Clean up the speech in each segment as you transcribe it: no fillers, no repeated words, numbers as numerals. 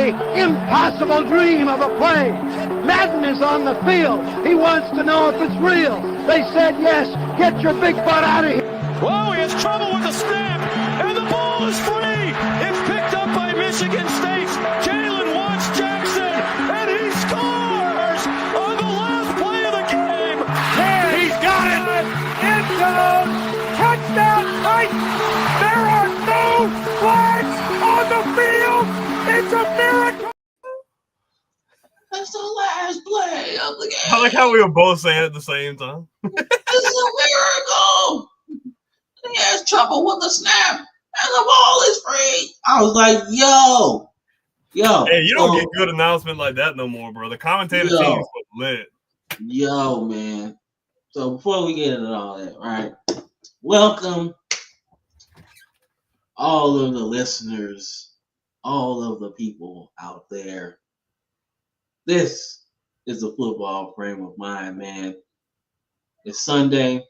a impossible dream of a play. Madden is on the field. He wants to know if it's real. They said yes. Get your big butt out of here. Whoa, he has trouble with the snap, and the ball is free. It's picked up by Michigan State's Jalen Watts Jackson, and he scores on the last play of the game. He's got it. End zone. Touchdown Titans. There are no flags on the field. It's a miracle. That's the last play of the game. I like how we were both saying it at the same time. This is a miracle. He has trouble with the snap, and the ball is free. I was like, yo. Hey, you don't get good announcement like that no more, bro. The commentator team is lit. Yo, man. So before we get into all that, right? Welcome all of the listeners, all of the people out there. This is a football frame of mind, man. It's Sunday.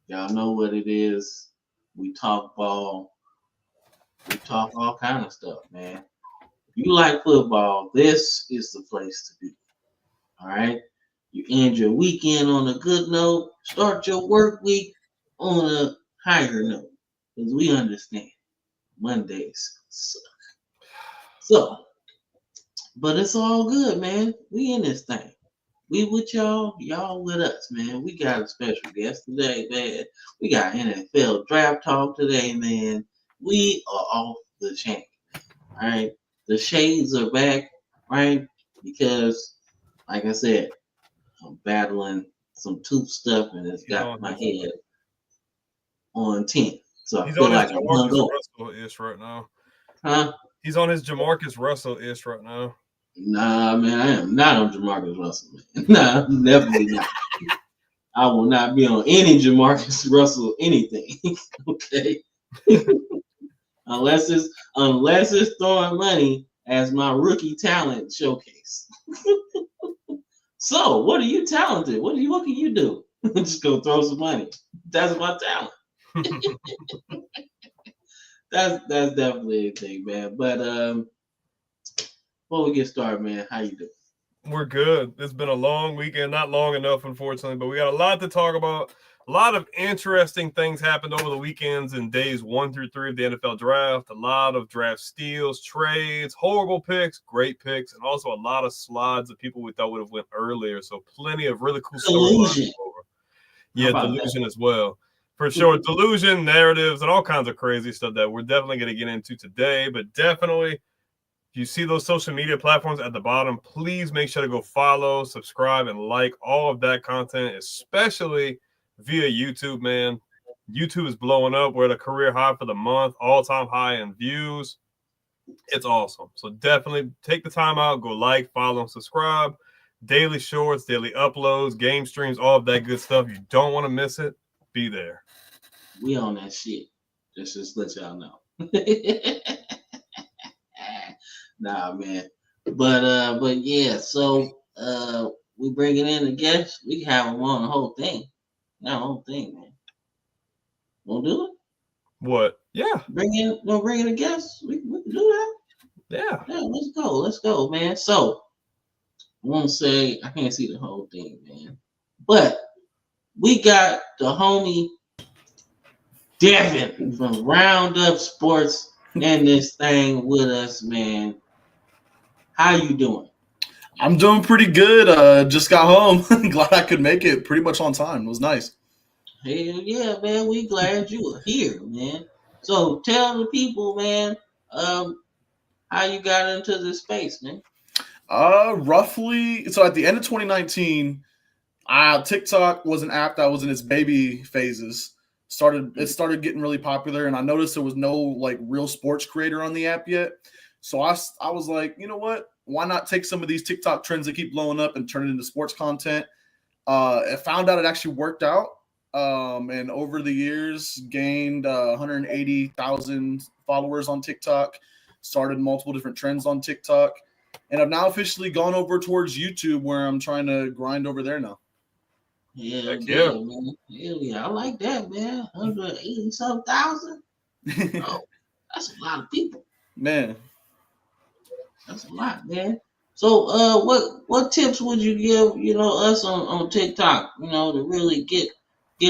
Y'all know what it is. We talk ball. We talk all kind of stuff, man. If you like football, this is the place to be. All right? You end your weekend on a good note. Start your work week on a higher note. Because we understand Mondays suck. So, but it's all good, man. We in this thing. We with y'all with us, man. We got a special guest today, man. We got NFL draft talk today, man. We are off the chain, all right? The shades are back, right? Because, like I said, I'm battling some tooth stuff, and it's got my head on 10. So I feel like I'm hung up. Russell-ish right now. Huh? He's on his Jamarcus Russell-ish right now. Nah, man, I am not on Jamarcus Russell, man. Nah, I'm definitely not. I will not be on any Jamarcus Russell anything. Okay. unless it's throwing money as my rookie talent showcase. So, what are you talented? What can you do? Just go throw some money. That's my talent. That's definitely a thing, man. But before we get started, man, how you doing? We're good. It's been a long weekend, not long enough, unfortunately, but we got a lot to talk about. A lot of interesting things happened over the weekends in days 1 through 3 of the NFL draft. A lot of draft steals, trades, horrible picks, great picks, and also a lot of slides that people we thought would have went earlier. So plenty of really cool storylines. Yeah, delusion as well. For sure, delusion, narratives, and all kinds of crazy stuff that we're definitely going to get into today. But definitely, if you see those social media platforms at the bottom, please make sure to go follow, subscribe, and like all of that content, especially via YouTube, man. YouTube is blowing up. We're at a career high for the month, all-time high in views. It's awesome. So definitely take the time out, go like, follow, and subscribe. Daily shorts, daily uploads, game streams, all of that good stuff. You don't want to miss it. Be there. We on that shit. Just let y'all know. Nah, man. But yeah, so we bringing in a guest. We can have them on the whole thing. Not the whole thing, man. Won't do it? What? Yeah. Bring in a guest. We can do that. Yeah. Yeah, let's go, man. So I want to say I can't see the whole thing, man. But we got the homie Devin from Roundup Sports in this thing with us, man. How you doing? I'm doing pretty good. Just got home. Glad I could make it pretty much on time. It was nice. Hell yeah, man. We glad you are here, man. So tell the people, man, how you got into this space, man. Roughly. So at the end of 2019, TikTok was an app that was in its baby phases. It started getting really popular, and I noticed there was no like real sports creator on the app yet. So I was like, you know what? Why not take some of these TikTok trends that keep blowing up and turn it into sports content? I found out it actually worked out. And over the years, gained 180,000 followers on TikTok, started multiple different trends on TikTok, and I've now officially gone over towards YouTube where I'm trying to grind over there now. Yeah, man. Hell yeah. I like that, man. 180-something thousand. Oh, that's a lot of people. Man. That's a lot, man. So, what tips would you give, us on TikTok, to really get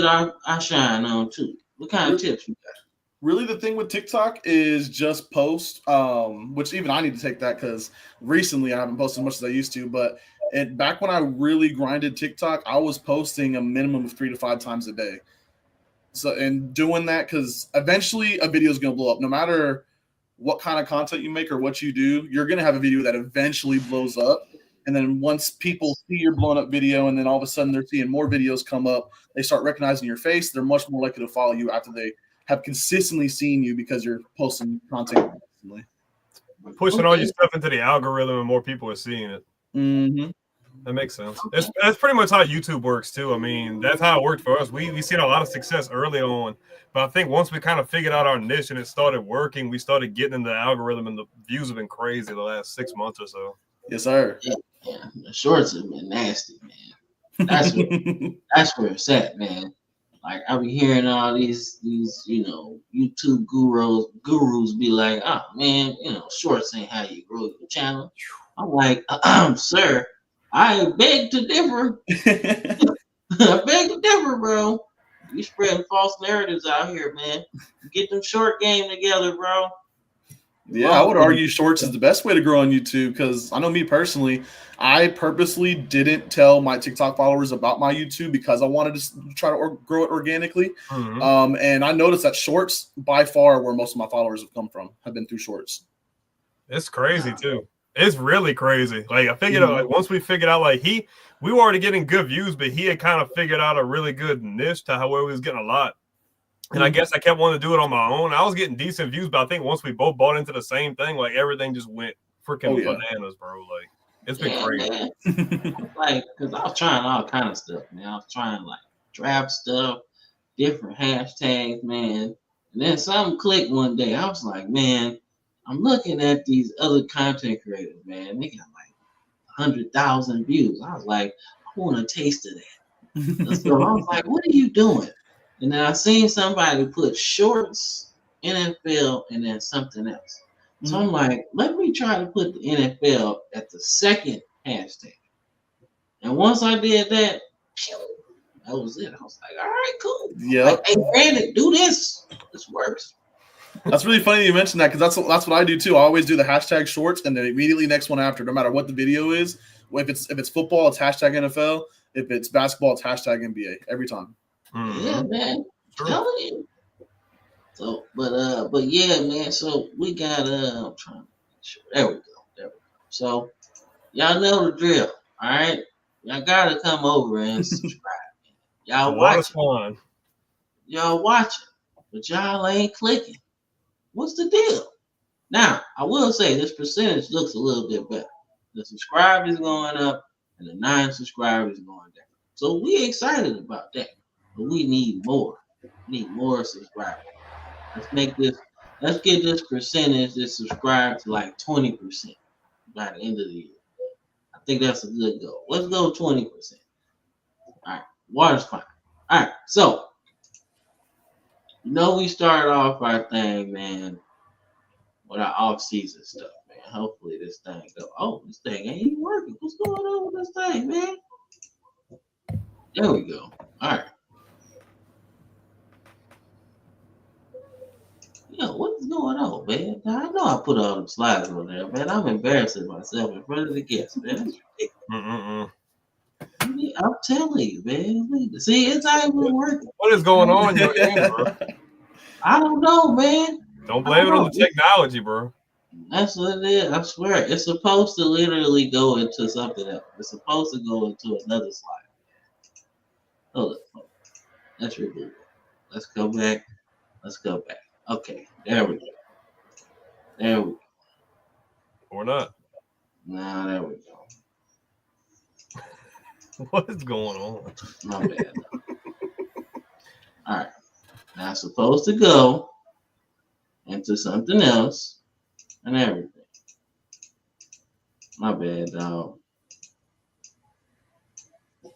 our shine on too? What kind of tips you got? Really, the thing with TikTok is just post, which even I need to take that because recently I haven't posted as much as I used to. But back when I really grinded TikTok, I was posting a minimum of 3 to 5 times a day. So, and doing that because eventually a video is going to blow up. No matter what kind of content you make or what you do, you're going to have a video that eventually blows up. And then once people see your blown up video, and then all of a sudden they're seeing more videos come up, they start recognizing your face. They're much more likely to follow you after they have consistently seen you because you're posting content consistently. Pushing all your stuff into the algorithm and more people are seeing it. Mm-hmm. That makes sense. That's pretty much how YouTube works too. I mean, that's how it worked for us. We seen a lot of success early on, but I think once we kind of figured out our niche and it started working, we started getting in the algorithm, and the views have been crazy the last 6 months or so. Yes, sir. Yeah. The shorts have been nasty, man. That's where it's at, man. Like I be hearing all these YouTube gurus be like, oh man, shorts ain't how you grow your channel. I'm like, sir, I beg to differ. I beg to differ, bro. You spreading false narratives out here, man. Get them short game together, bro. Yeah, I would argue shorts is the best way to grow on YouTube because I know me personally, I purposely didn't tell my TikTok followers about my YouTube because I wanted to try to grow it organically. Mm-hmm. And I noticed that shorts, by far, where most of my followers have come from, have been through shorts. It's crazy too. It's really crazy. Like I figured out, like once we figured out, like we were already getting good views, but he had kind of figured out a really good niche to where we was getting a lot. And I guess I kept wanting to do it on my own. I was getting decent views, but I think once we both bought into the same thing, like everything just went freaking bananas, bro. Like it's been crazy. Like, cause I was trying all kind of stuff, man. I was trying like draft stuff, different hashtags, man. And then something clicked one day. I was like, man, I'm looking at these other content creators, man. They got like 100,000 views. I was like, I want a taste of that. So I was like, what are you doing? And then I seen somebody put shorts, NFL, and then something else. So I'm like, let me try to put the NFL at the second hashtag. And once I did that, that was it. I was like, all right, cool. Yeah. Like, hey, Brandon, do this. This works. That's really funny you mentioned that because that's what I do too. I always do the hashtag shorts and then immediately next one after, no matter what the video is. If it's football, it's hashtag NFL. If it's basketball, it's hashtag NBA every time. Mm-hmm. Yeah, man. I'm telling you. So, but yeah, man. So we got I'm trying to make sure. There we go. So y'all know the drill. All right, y'all gotta come over and subscribe. Y'all watching. Y'all watching, but y'all ain't clicking. What's the deal? Now, I will say this percentage looks a little bit better. The subscribers going up and the non-subscribers going down. So we excited about that. But we need more. We need more subscribers. Let's get this percentage that subscribe to like 20% by the end of the year. I think that's a good goal. Let's go 20%. All right, water's fine. All right, so we started off our thing, man, with our off-season stuff, man. Hopefully this thing go. Oh, this thing ain't even working. What's going on with this thing, man? There we go. All right. Yo, what is going on, man? I know I put all them slides on there, man. I'm embarrassing myself in front of the guests, man. I'm telling you, man. See, it's not even working. What is going on in your end, bro? I don't know, man. Don't blame it on the technology, bro. That's what it is. I swear. It's supposed to literally go into something else. It's supposed to go into another slide. Hold up. Let's reboot it. Let's go back. Okay, there we go. Or not. Nah, there we go. What is going on? My bad. All right. Now it's supposed to go into something else and everything. My bad, dog. All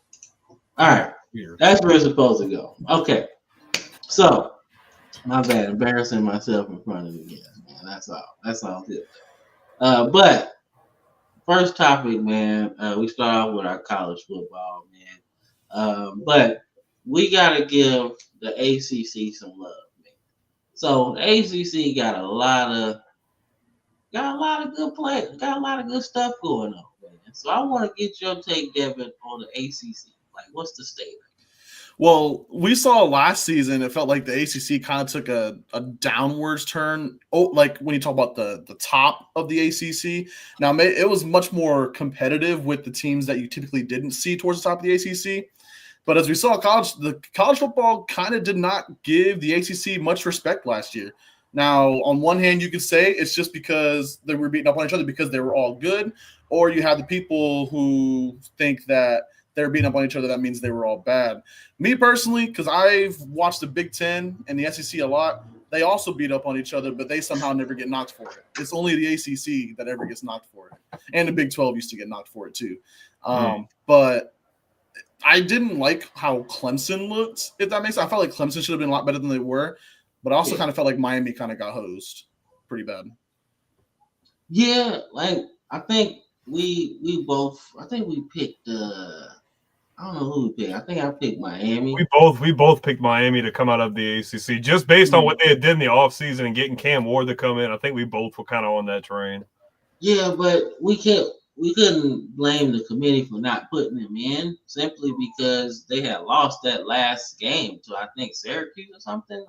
right. Weird. That's where it's supposed to go. Okay. So, my bad. Embarrassing myself in front of the guests, man. That's all. That's all good. But first topic, man. We start off with our college football, man. But we gotta give the ACC some love, man. So the ACC got a lot of good play, got a lot of good stuff going on, man. So I want to get your take, Devin, on the ACC. Like, what's the state? Well, we saw last season, it felt like the ACC kind of took a downwards turn. Oh, like when you talk about the top of the ACC. Now, it was much more competitive with the teams that you typically didn't see towards the top of the ACC. But as we saw, the college football kind of did not give the ACC much respect last year. Now, on one hand, you could say it's just because they were beating up on each other because they were all good, or you have the people who think that they're beating up on each other, that means they were all bad. Me personally, because I've watched the Big Ten and the SEC a lot, they also beat up on each other, but they somehow never get knocked for it. It's only the ACC that ever gets knocked for it. And the Big 12 used to get knocked for it too. But I didn't like how Clemson looked, if that makes sense. I felt like Clemson should have been a lot better than they were, but I also kind of felt like Miami kind of got hosed pretty bad. Yeah, like I think we picked I don't know who we picked. I think I picked Miami. We both picked Miami to come out of the ACC just based on what they had did in the offseason and getting Cam Ward to come in. I think we both were kind of on that train. Yeah, but we couldn't blame the committee for not putting him in simply because they had lost that last game to I think Syracuse or something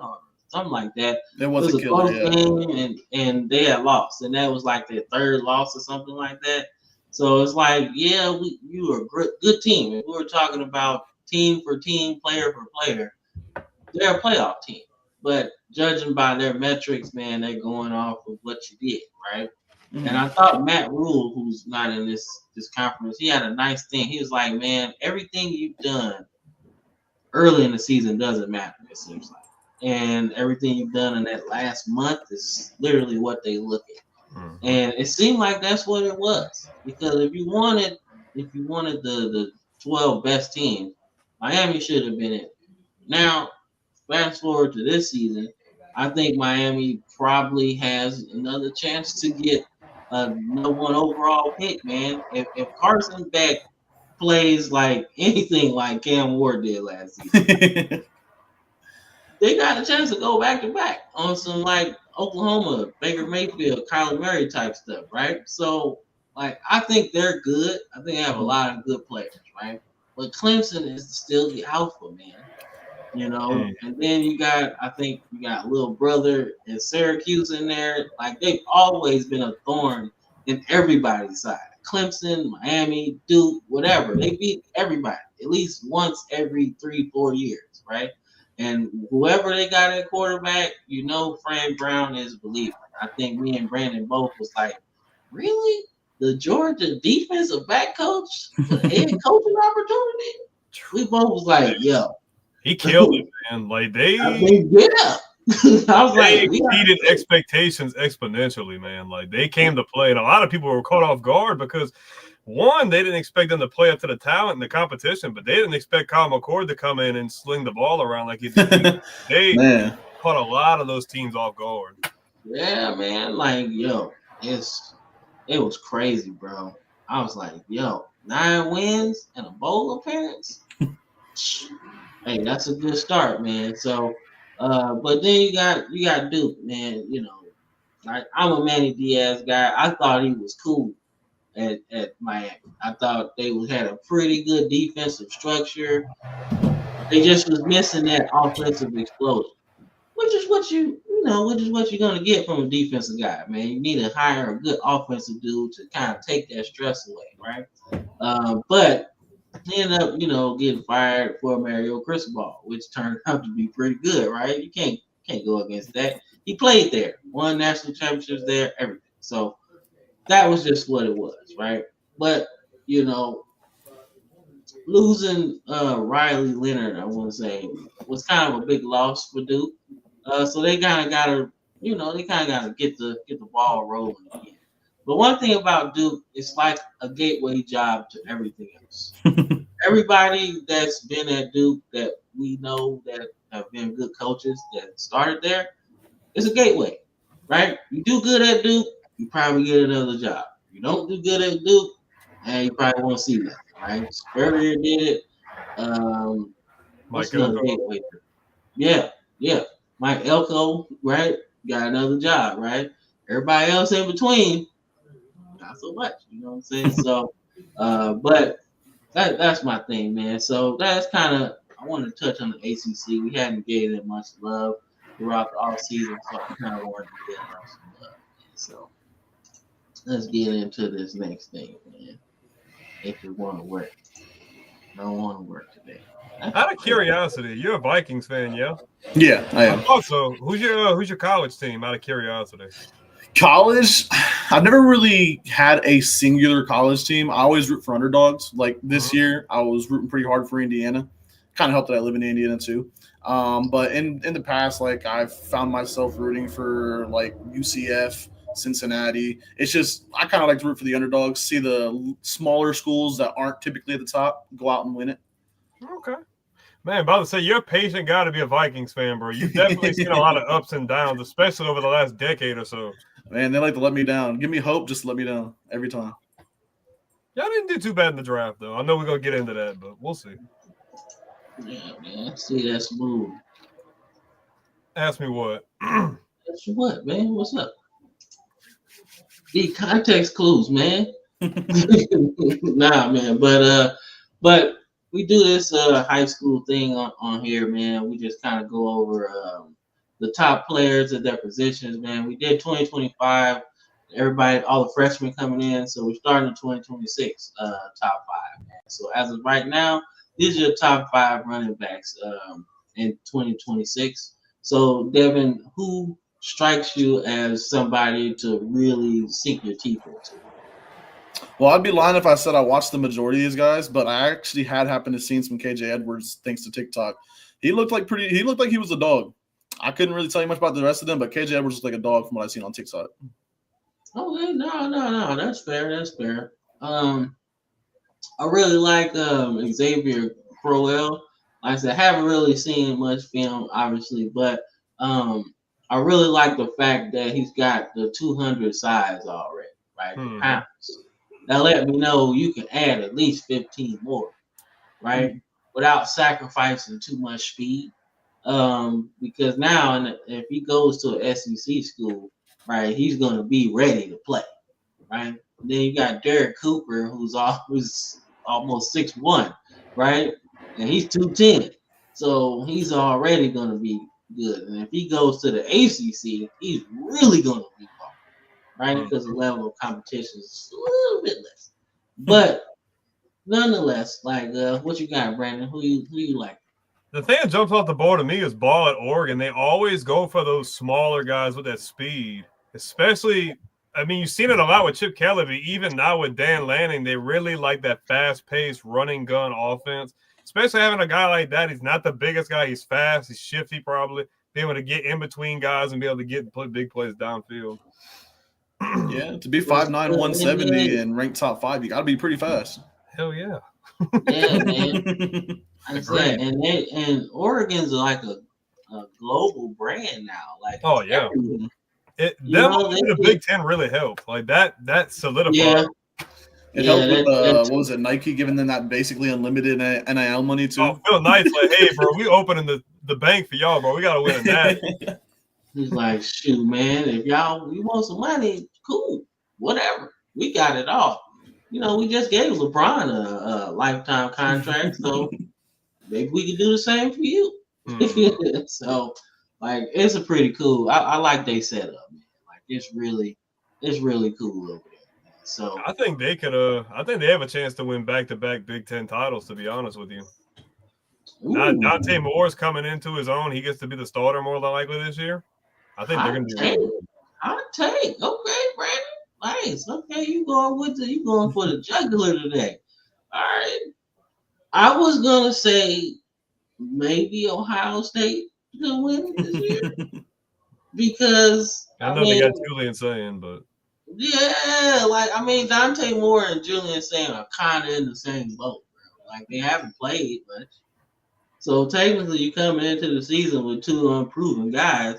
like that. It was a close killer, game, and they had lost, and that was like their third loss or something like that. So it's like, yeah, you were a good team. If we were talking about team for team, player for player, they're a playoff team. But judging by their metrics, man, they're going off of what you did, right? Mm-hmm. And I thought Matt Rule, who's not in this conference, he had a nice thing. He was like, man, everything you've done early in the season doesn't matter, it seems like. And everything you've done in that last month is literally what they look at. And it seemed like that's what it was. Because if you wanted the 12 best teams, Miami should have been in. Now, fast forward to this season, I think Miami probably has another chance to get a number one overall pick, man. If Carson Beck plays like anything like Cam Ward did last season, they got a chance to go back to back on some like Oklahoma, Baker Mayfield, Kyler Murray type stuff, right? So, like, I think they're good. I think they have a lot of good players, right? But Clemson is still the alpha, man. You know, and then you got little brother and Syracuse in there. Like, they've always been a thorn in everybody's side. Clemson, Miami, Duke, whatever. They beat everybody at least once every 3-4 years, right? And whoever they got at quarterback, you know, Frank Brown is a believer. I think me and Brandon both was like, really? The Georgia defensive back coach for the head coaching opportunity? We both was like, yo. He killed it, man. Like they exceeded expectations exponentially, man. Like they came to play, and a lot of people were caught off guard because one, they didn't expect them to play up to the talent in the competition, but they didn't expect Kyle McCord to come in and sling the ball around like he did. They caught a lot of those teams off guard. Yeah, man. Like, yo, it was crazy, bro. I was like, yo, 9 wins and a bowl appearance. Hey, that's a good start, man. So, but then you got Duke, man. You know, like I'm a Manny Diaz guy. I thought he was cool at Miami. I thought they had a pretty good defensive structure. They just was missing that offensive explosion, which is what you're gonna get from a defensive guy, man. You need to hire a good offensive dude to kind of take that stress away, right? But he ended up, getting fired for Mario Cristobal, which turned out to be pretty good, right? You can't go against that. He played there, won national championships there, everything. So that was just what it was, right? But losing Riley Leonard, I want to say, was kind of a big loss for Duke. So they kind of got to, get the ball rolling again. But one thing about Duke, it's like a gateway job to everything else. Everybody that's been at Duke that we know that have been good coaches that started there, it's a gateway, right? You do good at Duke, you probably get another job. you don't do good at Duke, and you probably won't see that, right? Spurrier did it. What's Mike another Elko. gateway? Yeah. Mike Elko, right? Got another job, right? Everybody else in between, not so much. You know what I'm saying? So, but that's my thing, man. So that's kind of I want to touch on the ACC. We hadn't gave it much love throughout the off season, so I kind of wanted to get some love. So let's get into this next thing, man. If you want to work, I don't want to work today. Out of curiosity, you're a Vikings fan, yeah? Yeah, I am. Also, who's your college team? Out of curiosity. College, I've never really had a singular college team. I always root for underdogs. Like this year, I was rooting pretty hard for Indiana. Kind of helped that I live in Indiana too. But in the past, like I've found myself rooting for like UCF, Cincinnati. It's just I kind of like to root for the underdogs, see the smaller schools that aren't typically at the top go out and win it. Okay. Man, about to say, you're a patient guy to be a Vikings fan, bro. You've definitely seen a lot of ups and downs, especially over the last decade or so. Man, they like to let me down. Give me hope, just let me down every time. Y'all didn't do too bad in the draft, though. I know we're going to get into that, but we'll see. Yeah, man. See that smooth. Ask me what. That's what, man. What's up? The context clues, man. Nah, man. But we do this high school thing on here, man. We just kind of go over the top players at their positions, man. We did 2025. Everybody, all the freshmen coming in. So we're starting in 2026 top five, man. So as of right now, these are your top 5 running backs in 2026. So, Devin, who strikes you as somebody to really sink your teeth into? Well, I'd be lying if I said I watched the majority of these guys, but I actually had happened to see some KJ Edwards thanks to TikTok. He looked like he was a dog. I couldn't really tell you much about the rest of them, but KJ Edwards was like a dog from what I've seen on TikTok. Okay, no, that's fair. I really like Xavier Crowell. Like I said, I haven't really seen much film, obviously, but I really like the fact that he's got the 200 size already, right? Pounds. That let me know you can add at least 15 more, right? Without sacrificing too much speed. Because now, if he goes to an SEC school, right, he's going to be ready to play, right? Then you got Derek Cooper, who's almost 6'1", right? And he's 210. So he's already going to be good. And if he goes to the ACC, he's really going to be hard, right? Because the level of competition is a little bit less. But nonetheless, like, what you got, Brandon? Who you like? The thing that jumps off the board to me is ball at Oregon. They always go for those smaller guys with that speed, especially – I mean, you've seen it a lot with Chip Kelly, but even now with Dan Lanning, they really like that fast-paced running gun offense, especially having a guy like that. He's not the biggest guy. He's fast. He's shifty probably. Be able to get in between guys and be able to play big plays downfield. Yeah, to be 5'9", 170 and ranked top 5, you got to be pretty fast. Hell yeah. Yeah, man. I said, and Oregon's like a global brand now. Like, oh yeah. The Big Ten really helped. Like that solidified. Yeah. It helped with what was it, Nike giving them that basically unlimited NIL money too. Oh, Phil Knight's like, hey, bro, we opening the bank for y'all, bro. We gotta win that. He's like, shoot, man, if you want some money, cool, whatever. We got it all. You know, we just gave LeBron a lifetime contract, so maybe we can do the same for you. So, like, it's a pretty cool. I like they setup, man. Like, it's really cool over there. So I think they could. I think they have a chance to win back-to-back Big Ten titles. To be honest with you, Dante Moore's coming into his own. He gets to be the starter more than likely this year. I think they're going to be. Hot take. Okay, Brandon. Nice. Okay, you going for the jugular today. All right. I was gonna say maybe Ohio State could win this year because I know they got Julian saying, but. Yeah, like, I mean, Dante Moore and Julian Sam are kind of in the same boat, bro. Like, they haven't played much. So, technically, you're coming into the season with 2 unproven guys.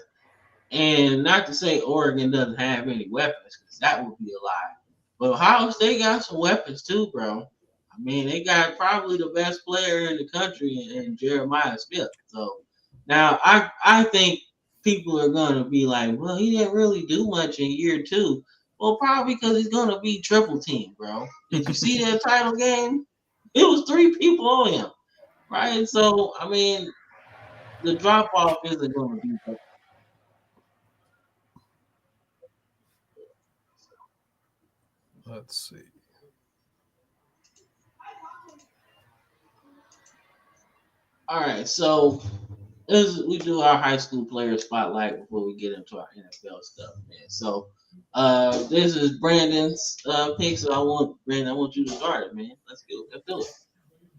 And not to say Oregon doesn't have any weapons, because that would be a lie. But Ohio State got some weapons too, bro. I mean, they got probably the best player in the country in Jeremiah Smith. So now I think people are going to be like, well, he didn't really do much in year 2. Well, probably because he's going to be triple team, bro. Did you see that title game? It was 3 people on him, right? So, I mean, the drop off isn't going to be bad. Let's see. All right, so we do our high school player spotlight before we get into our NFL stuff, man. So this is Brandon's pick. So I want you to start it, man. Let's do it.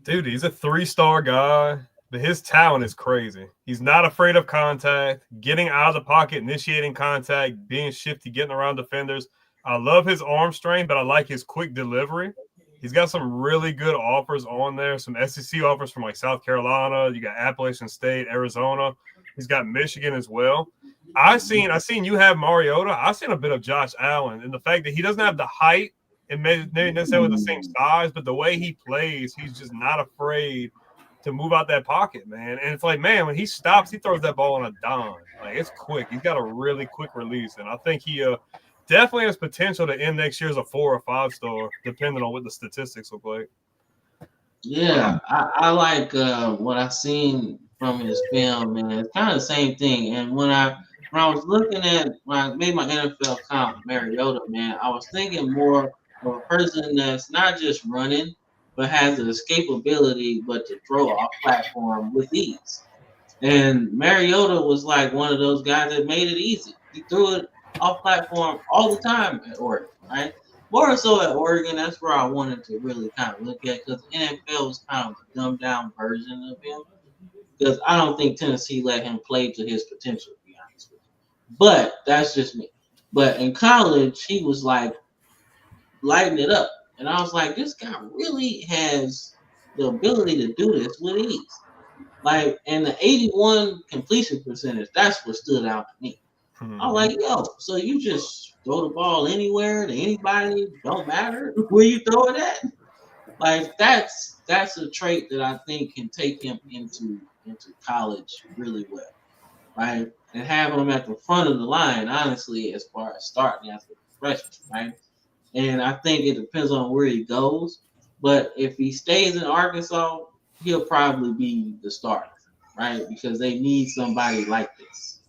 Dude, he's a 3-star guy, but his talent is crazy. He's not afraid of contact, getting out of the pocket, initiating contact, being shifty, getting around defenders. I love his arm strength, but I like his quick delivery. He's got some really good offers on there, some SEC offers from like South Carolina. You got Appalachian State, Arizona. He's got Michigan as well. I seen you have Mariota. I've seen a bit of Josh Allen, and the fact that he doesn't have the height and maybe necessarily the same size, but the way he plays, he's just not afraid to move out that pocket, man. And it's like, man, when he stops, he throws that ball on a dime. Like, it's quick. He's got a really quick release, and I think he definitely has potential to end next year as a 4 or 5-star, depending on what the statistics look like. Yeah, I like what I've seen from his film, man. It's kind of the same thing. And when I was looking at when I made my NFL comp Mariota, man, I was thinking more of a person that's not just running, but has the escapability, but to throw off platform with ease. And Mariota was like one of those guys that made it easy. He threw it off platform all the time at Oregon, right? More so at Oregon, that's where I wanted to really kind of look at, because NFL was kind of a dumbed down version of him. Because I don't think Tennessee let him play to his potential, to be honest with you. But that's just me. But in college, he was like lighting it up. And I was like, this guy really has the ability to do this with ease. Like, and the 81 completion percentage, that's what stood out to me. I'm like, yo, so you just throw the ball anywhere to anybody, don't matter where you throw it at? Like, that's a trait that I think can take him into college really well, right? And have him at the front of the line, honestly, as far as starting as a freshman, right? And I think it depends on where he goes. But if he stays in Arkansas, he'll probably be the starter, right? Because they need somebody like this,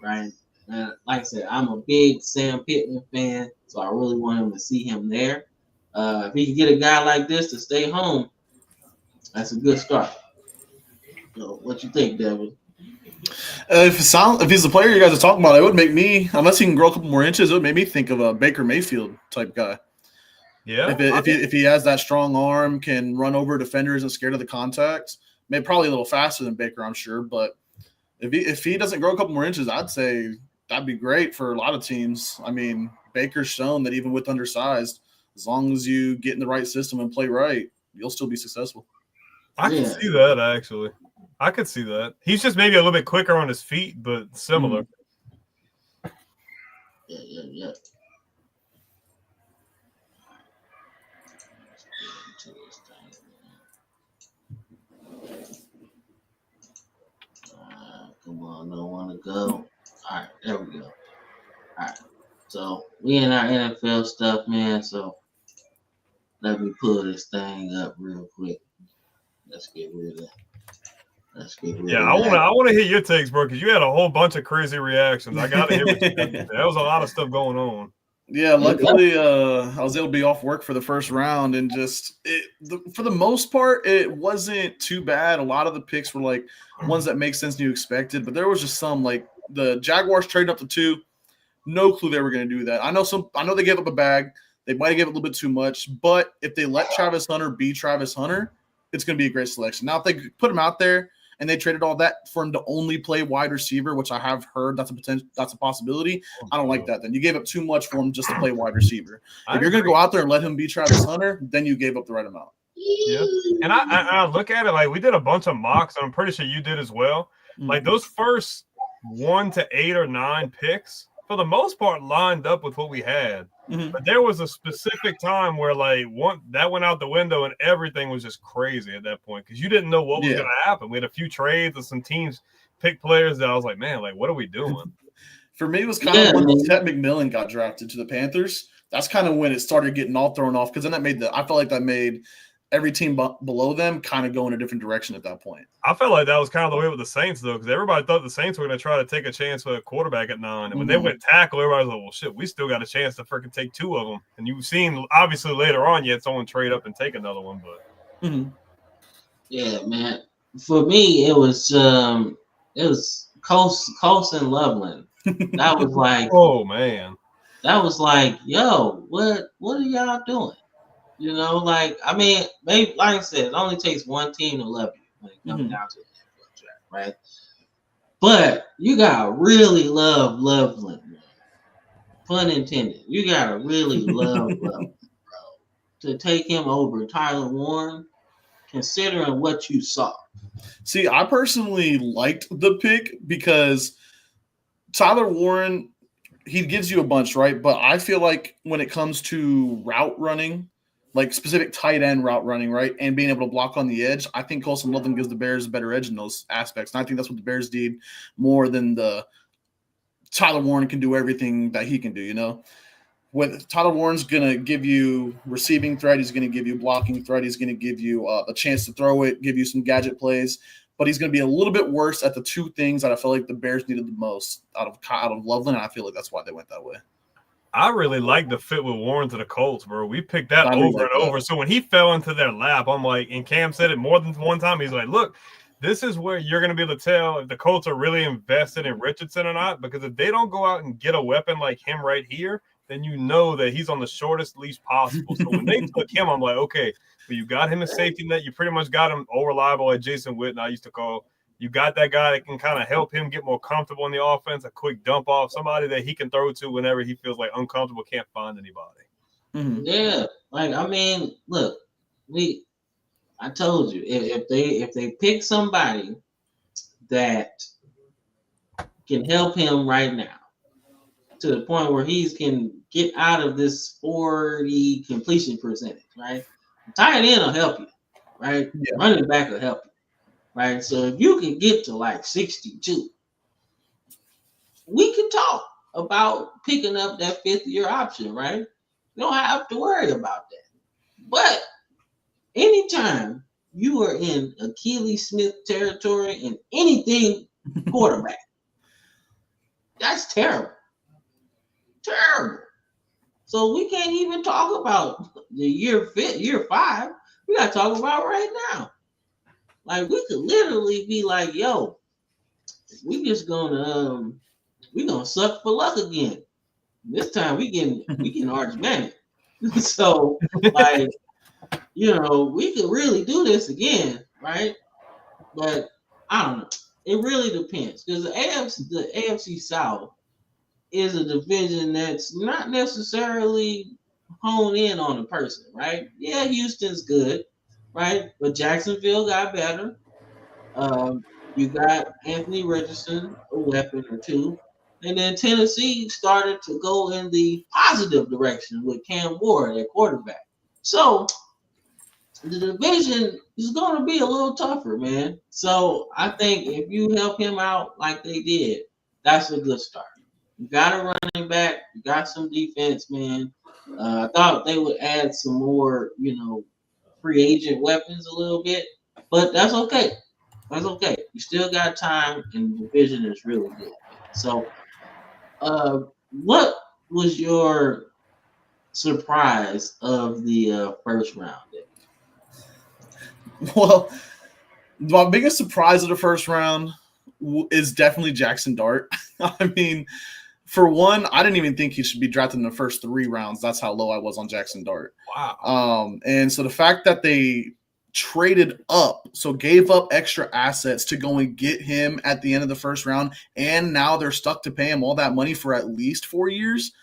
right? And like I said, I'm a big Sam Pittman fan, so I really want him to see him there. If he can get a guy like this to stay home, that's a good start. So what you think, Devin? If he's the player you guys are talking about, it would make me, unless he can grow a couple more inches, it would make me think of a Baker Mayfield type guy. Yeah. If he has that strong arm, can run over defenders, and scared of the contacts, maybe probably a little faster than Baker, I'm sure. But if he doesn't grow a couple more inches, I'd say that'd be great for a lot of teams. I mean, Baker's shown that even with undersized, as long as you get in the right system and play right, you'll still be successful. I can see that, actually. I could see that. He's just maybe a little bit quicker on his feet, but similar. Yeah. Come on, don't want to go. All right, there we go. All right, so we in our NFL stuff, man. So let me pull this thing up real quick. Let's get rid of. I want to hear your takes, bro, because you had a whole bunch of crazy reactions. I got to hear what you think. There was a lot of stuff going on. Yeah, luckily I was able to be off work for the first round, and for the most part, it wasn't too bad. A lot of the picks were like ones that make sense than you expected, but there was just some, like the Jaguars traded up to 2. No clue they were going to do that. I know they gave up a bag. They might have given a little bit too much, but if they let Travis Hunter be Travis Hunter, it's going to be a great selection. Now, if they put him out there and they traded all that for him to only play wide receiver, which I have heard that's a possibility, I don't like that. Then you gave up too much for him just to play wide receiver. If you're going to go out there and let him be Travis Hunter, then you gave up the right amount. Yeah, and I look at it like we did a bunch of mocks, and I'm pretty sure you did as well. Mm-hmm. Like those first 1 to 8 or 9 picks, for the most part, lined up with what we had. But there was a specific time where that went out the window and everything was just crazy at that point because you didn't know what was going to happen. We had a few trades and some teams picked players that I was like, man, what are we doing? For me, it was kind of when Ted McMillan got drafted to the Panthers. That's kind of when it started getting all thrown off because then I felt like that made every team below them kind of go in a different direction at that point. I felt like that was kind of the way with the Saints, though, because everybody thought the Saints were going to try to take a chance with a quarterback at 9. And when they went tackle, everybody was like, well, shit, we still got a chance to freaking take 2 of them. And you've seen, obviously, later on, you had someone trade up and take another one. But yeah, man. For me, it was Colson Loveland. That was like, oh, man. That was like, yo, what are y'all doing? You know, maybe, like I said, it only takes one team to love you when it comes down to the NFL draft, right? But you gotta really love Loveland, man. Pun intended. You gotta really love Loveland, bro. To take him over Tyler Warren, considering what you saw. See, I personally liked the pick because Tyler Warren, he gives you a bunch, right? But I feel like when it comes to route running, like specific tight end route running, right, and being able to block on the edge, I think Colson Loveland gives the Bears a better edge in those aspects. And I think that's what the Bears need more than the Tyler Warren can do everything that he can do, you know? With Tyler Warren's going to give you receiving threat, he's going to give you blocking threat, he's going to give you a chance to throw it, give you some gadget plays, but he's going to be a little bit worse at the 2 things that I feel like the Bears needed the most out of Loveland, and I feel like that's why they went that way. I really like the fit with Warren to the Colts, bro. We picked that over and over. So when he fell into their lap, I'm like, and Cam said it more than one time. He's like, look, this is where you're going to be able to tell if the Colts are really invested in Richardson or not. Because if they don't go out and get a weapon like him right here, then you know that he's on the shortest leash possible. So when they took him, I'm like, okay, but you got him a safety net. You pretty much got him reliable like Jason Witten I used to call. You got that guy that can kind of help him get more comfortable in the offense, a quick dump off, somebody that he can throw to whenever he feels like uncomfortable, can't find anybody. Yeah, look, I told you if they pick somebody that can help him right now to the point where he can get out of this 40 completion percentage, right? Tight end will help you, right? Yeah. Running back will help you. Right, so if you can get to 62, we can talk about picking up that 5th-year option, right? You don't have to worry about that. But anytime you are in Achilles Smith territory in anything quarterback, that's terrible. Terrible. So we can't even talk about the year 5. We got to talk about right now. We could literally be like, yo, we just gonna suck for luck again. This time we getting Arch Manning. So we could really do this again, right? But I don't know. It really depends because the AFC South is a division that's not necessarily honed in on a person, right? Yeah, Houston's good. Right, but Jacksonville got better. You got Anthony Richardson, a weapon or 2, and then Tennessee started to go in the positive direction with Cam Ward at quarterback. So the division is going to be a little tougher, man. So I think if you help him out like they did, that's a good start. You got a running back, you got some defense, man. I thought they would add some more, free agent weapons a little bit, but that's okay. That's okay. You still got time, and the division is really good. So, what was your surprise of the first round? Well, my biggest surprise of the first round is definitely Jackson Dart. I mean, for one, I didn't even think he should be drafted in the first 3 rounds. That's how low I was on Jackson Dart. Wow. And so the fact that they traded up, so gave up extra assets to go and get him at the end of the first round, and now they're stuck to pay him all that money for at least 4 years,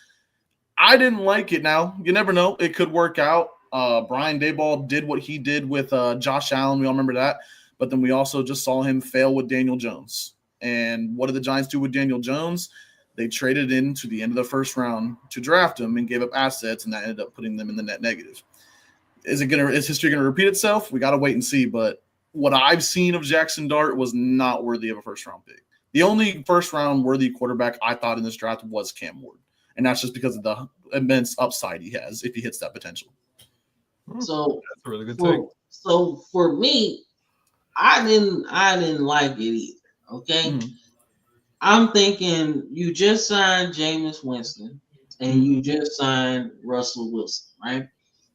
I didn't like it. Now, you never know. It could work out. Brian Daboll did what he did with Josh Allen. We all remember that. But then we also just saw him fail with Daniel Jones. And what did the Giants do with Daniel Jones? They traded into the end of the first round to draft him and gave up assets, and that ended up putting them in the net negative. Is history gonna repeat itself? We gotta wait and see. But what I've seen of Jackson Dart was not worthy of a first round pick. The only first round worthy quarterback I thought in this draft was Cam Ward. And that's just because of the immense upside he has if he hits that potential. So That's a really good take. So for me, I didn't like it either. Okay. Mhm. I'm thinking you just signed Jameis Winston and you just signed Russell Wilson, right?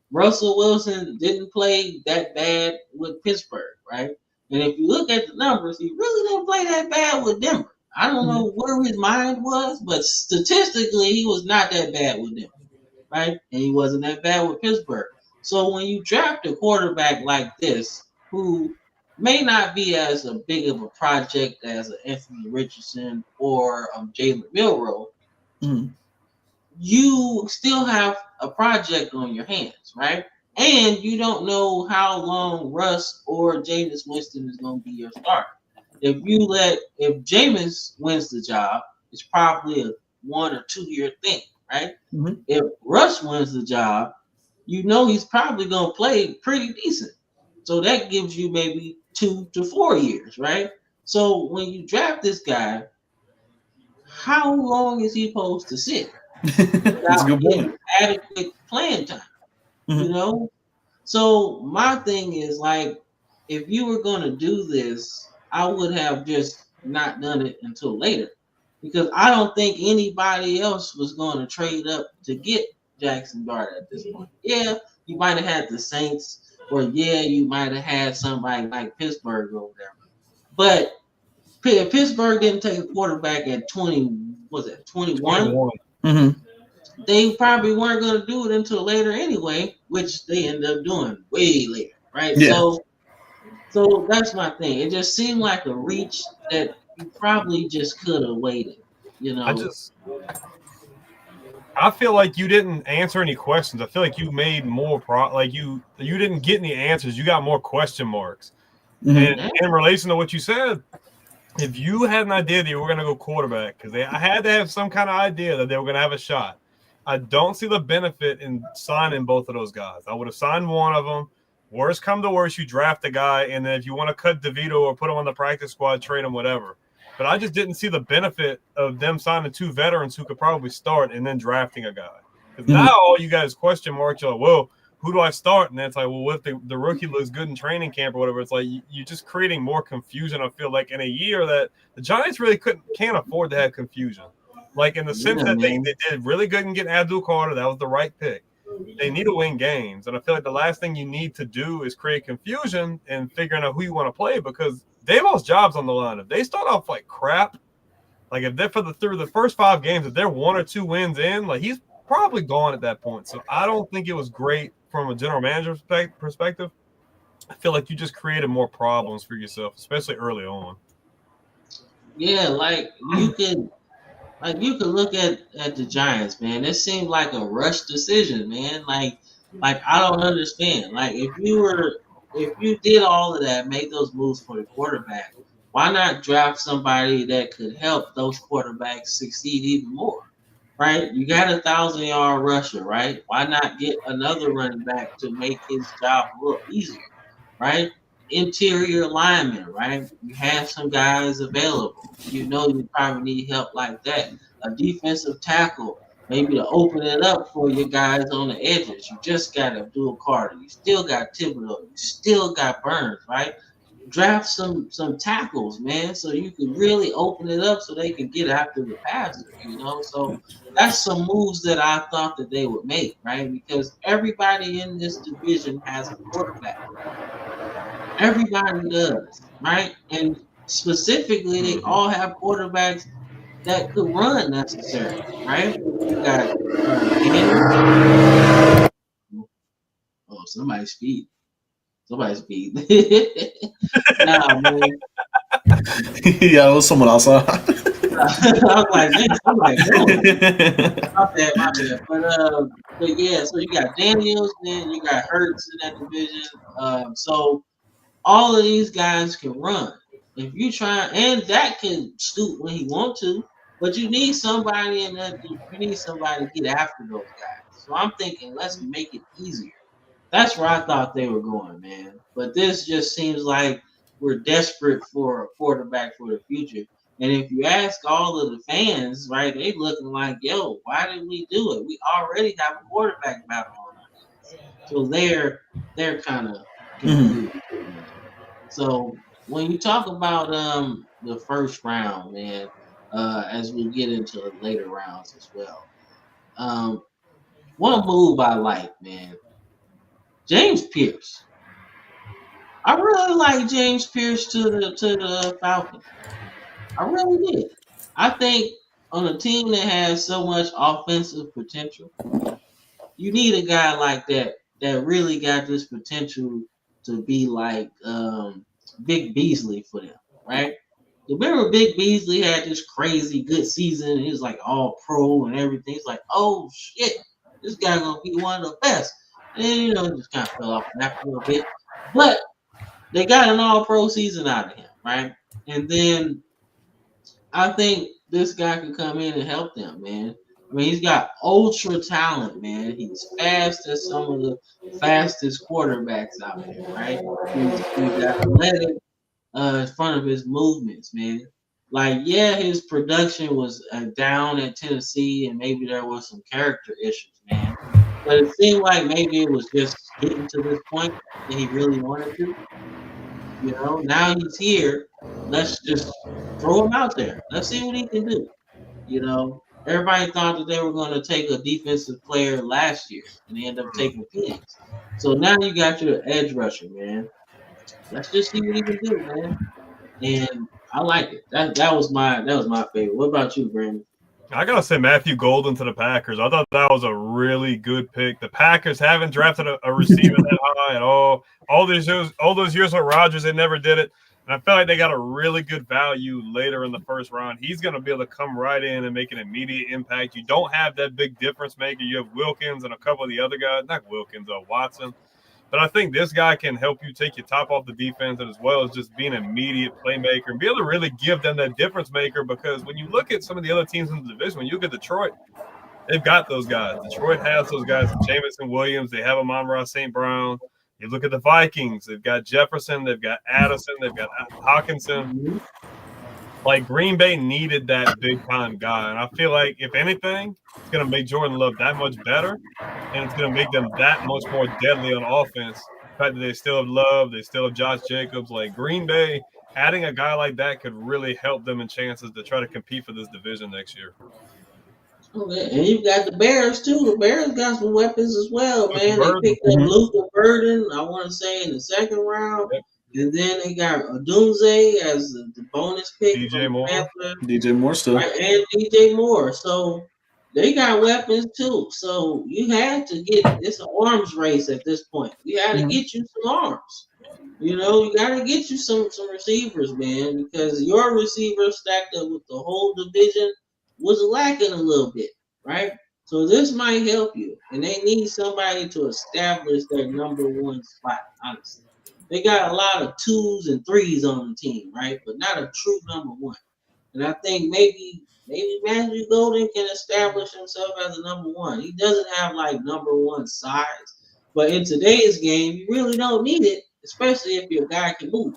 Russell Wilson didn't play that bad with Pittsburgh, right? And if you look at the numbers, he really didn't play that bad with Denver. I don't know where his mind was, but statistically, he was not that bad with Denver, right? And he wasn't that bad with Pittsburgh. So when you draft a quarterback like this, who may not be as a big of a project as an Anthony Richardson or Jalen Milroe, Mhm. you still have a project on your hands, right? And you don't know how long Russ or Jameis Winston is going to be your starter. If Jameis wins the job, it's probably a 1 or 2 year thing, right? Mhm. If Russ wins the job, you know he's probably going to play pretty decent. So that gives you maybe 2 to 4 years, right? So when you draft this guy, how long is he supposed to sit? That's a good point. Adequate playing time, Mhm. you know? So my thing is like, if you were going to do this, I would have just not done it until later, because I don't think anybody else was going to trade up to get Jackson Dart at this point. Yeah, you might have had the Saints, or yeah, you might have had somebody like Pittsburgh over there. But Pittsburgh didn't take a quarterback at 21? 21. Mhm. They probably weren't going to do it until later anyway, which they ended up doing way later, right? Yeah. So that's my thing. It just seemed like a reach that you probably just could have waited, you know. I feel like you didn't answer any questions. I feel like you made more you didn't get any answers. You got more question marks. Mhm. And in relation to what you said, if you had an idea that you were going to go quarterback, because I had to have some kind of idea that they were going to have a shot, I don't see the benefit in signing both of those guys. I would have signed one of them. Worst come to worst, you draft a guy, and then if you want to cut DeVito or put him on the practice squad, trade him, whatever. But I just didn't see the benefit of them signing 2 veterans who could probably start and then drafting a guy. Because now all you guys question marks, you're like, well, who do I start? And then it's like, well, what if the rookie looks good in training camp or whatever? It's like you're just creating more confusion. I feel like in a year that the Giants really can't afford to have confusion. Like in the sense that they did really good in getting Abdul Carter. That was the right pick. They need to win games. And I feel like the last thing you need to do is create confusion and figuring out who you want to play, because Dabo's job's on the line. If they start off like crap, like if they're through the first 5 games, if they're 1 or 2 wins in, like he's probably gone at that point. So I don't think it was great from a general manager perspective. I feel like you just created more problems for yourself, especially early on. Yeah, like you could look at the Giants, man. It seemed like a rush decision, man. Like I don't understand. Like if you did all of that, made those moves for the quarterback, why not draft somebody that could help those quarterbacks succeed even more? Right? You got a 1,000-yard rusher, right? Why not get another running back to make his job a little easier, right? Interior lineman, right? You have some guys available. You know you probably need help like that. A defensive tackle, maybe to open it up for your guys on the edges. You just got Abdul Carter. You still got Thibodeau. You still got Burns, right? Draft some tackles, man, so you can really open it up so they can get after the passer, you know? So that's some moves that I thought that they would make, right? Because everybody in this division has a quarterback. Everybody does, right? And specifically, they all have quarterbacks that could run necessarily, right? You got somebody's speed. Somebody's speed. Nah, man. Yeah, it was someone else. I was like, man, somebody's my bad. But yeah, so you got Daniels, then you got Hurts in that division. So all of these guys can run. If you try, and Dak can stoop when he want to, But you need somebody in that. You need somebody to get after those guys. So I'm thinking, let's make it easier. That's where I thought they were going, man. But this just seems like we're desperate for a quarterback for the future. And if you ask all of the fans, right, they looking like, yo, why did we do it? We already have a quarterback battle on our hands. So they're kind of confused. Man. So when you talk about the first round, man, as we get into later rounds as well, one move I like, man, James Pierce. I really like James Pierce to the Falcons. I really did. I think on a team that has so much offensive potential, you need a guy like that really got this potential to be like Big Beasley for them, right? Remember Big Beasley had this crazy good season. He was like all pro and everything. It's like, oh shit, this guy gonna be one of the best. And you know, just kind of fell off the map a little bit. But they got an all pro season out of him, right? And then I think this guy can come in and help them, man. I mean, he's got ultra talent, man. He's fast as some of the fastest quarterbacks out there, right? He's athletic in front of his movements, man. Like, yeah, his production was down at Tennessee, and maybe there was some character issues, man. But it seemed like maybe it was just getting to this point that he really wanted to. You know, now he's here. Let's just throw him out there. Let's see what he can do. You know, everybody thought that they were going to take a defensive player last year, and they ended up taking Penix. So now you got your edge rusher, man. Let's just see what he can do, man. And I like it. That was my favorite. What about you, Brandon? I gotta say Matthew Golden to the Packers. I thought that was a really good pick. The Packers haven't drafted a receiver that high at all. All those years with Rodgers, they never did it. And I feel like they got a really good value later in the first round. He's going to be able to come right in and make an immediate impact. You don't have that big difference maker. You have Wilkins and a couple of the other guys. Not Wilkins, Watson. But I think this guy can help you take your top off the defense, and as well as just being an immediate playmaker and be able to really give them that difference maker. Because when you look at some of the other teams in the division, when you look at Detroit, they've got those guys. Detroit has those guys. Jamison Williams. They have Amon-Ra St. Brown. You look at the Vikings. They've got Jefferson. They've got Addison. They've got Hawkinson. Like, Green Bay needed that big-time guy. And I feel like, if anything, it's going to make Jordan Love that much better, and it's going to make them that much more deadly on offense. The fact that they still have Love, they still have Josh Jacobs. Like, Green Bay, adding a guy like that could really help them in chances to try to compete for this division next year. Okay. And you've got the Bears, too. The Bears got some weapons as well, man. They picked up Luther Burden, I want to say, in the second round. Yep. And then they got Odunze as the bonus pick. DJ Moore. DJ Moore still. Right, and DJ Moore. So they got weapons too. So you had to it's an arms race at this point. You had to get you some arms. You know, you got to get you some receivers, man, because your receiver stacked up with the whole division was lacking a little bit, right? So this might help you. And they need somebody to establish their number one spot, honestly. They got a lot of 2s and 3s on the team, right? But not a true number one. And I think maybe Matthew Golden can establish himself as a number one. He doesn't have like number one size, but in today's game, you really don't need it, especially if your guy can move.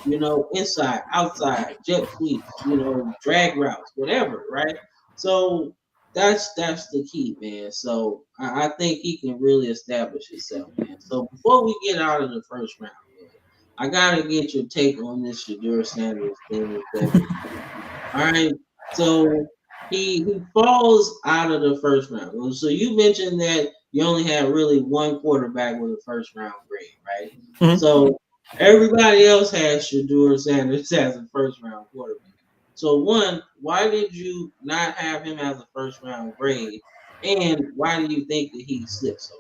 You know, inside, outside, jet sweeps, you know, drag routes, whatever, right? So that's the key, man. So I think he can really establish himself, man. So before we get out of the first round, man, I gotta get your take on this Shedeur Sanders thing. All right, so he falls out of the first round. So you mentioned that you only had really one quarterback with a first round grade, right? Mm-hmm. So everybody else has Shedeur Sanders as a first round quarterback. So one, why did you not have him as a first round grade? And why do you think that he slipped so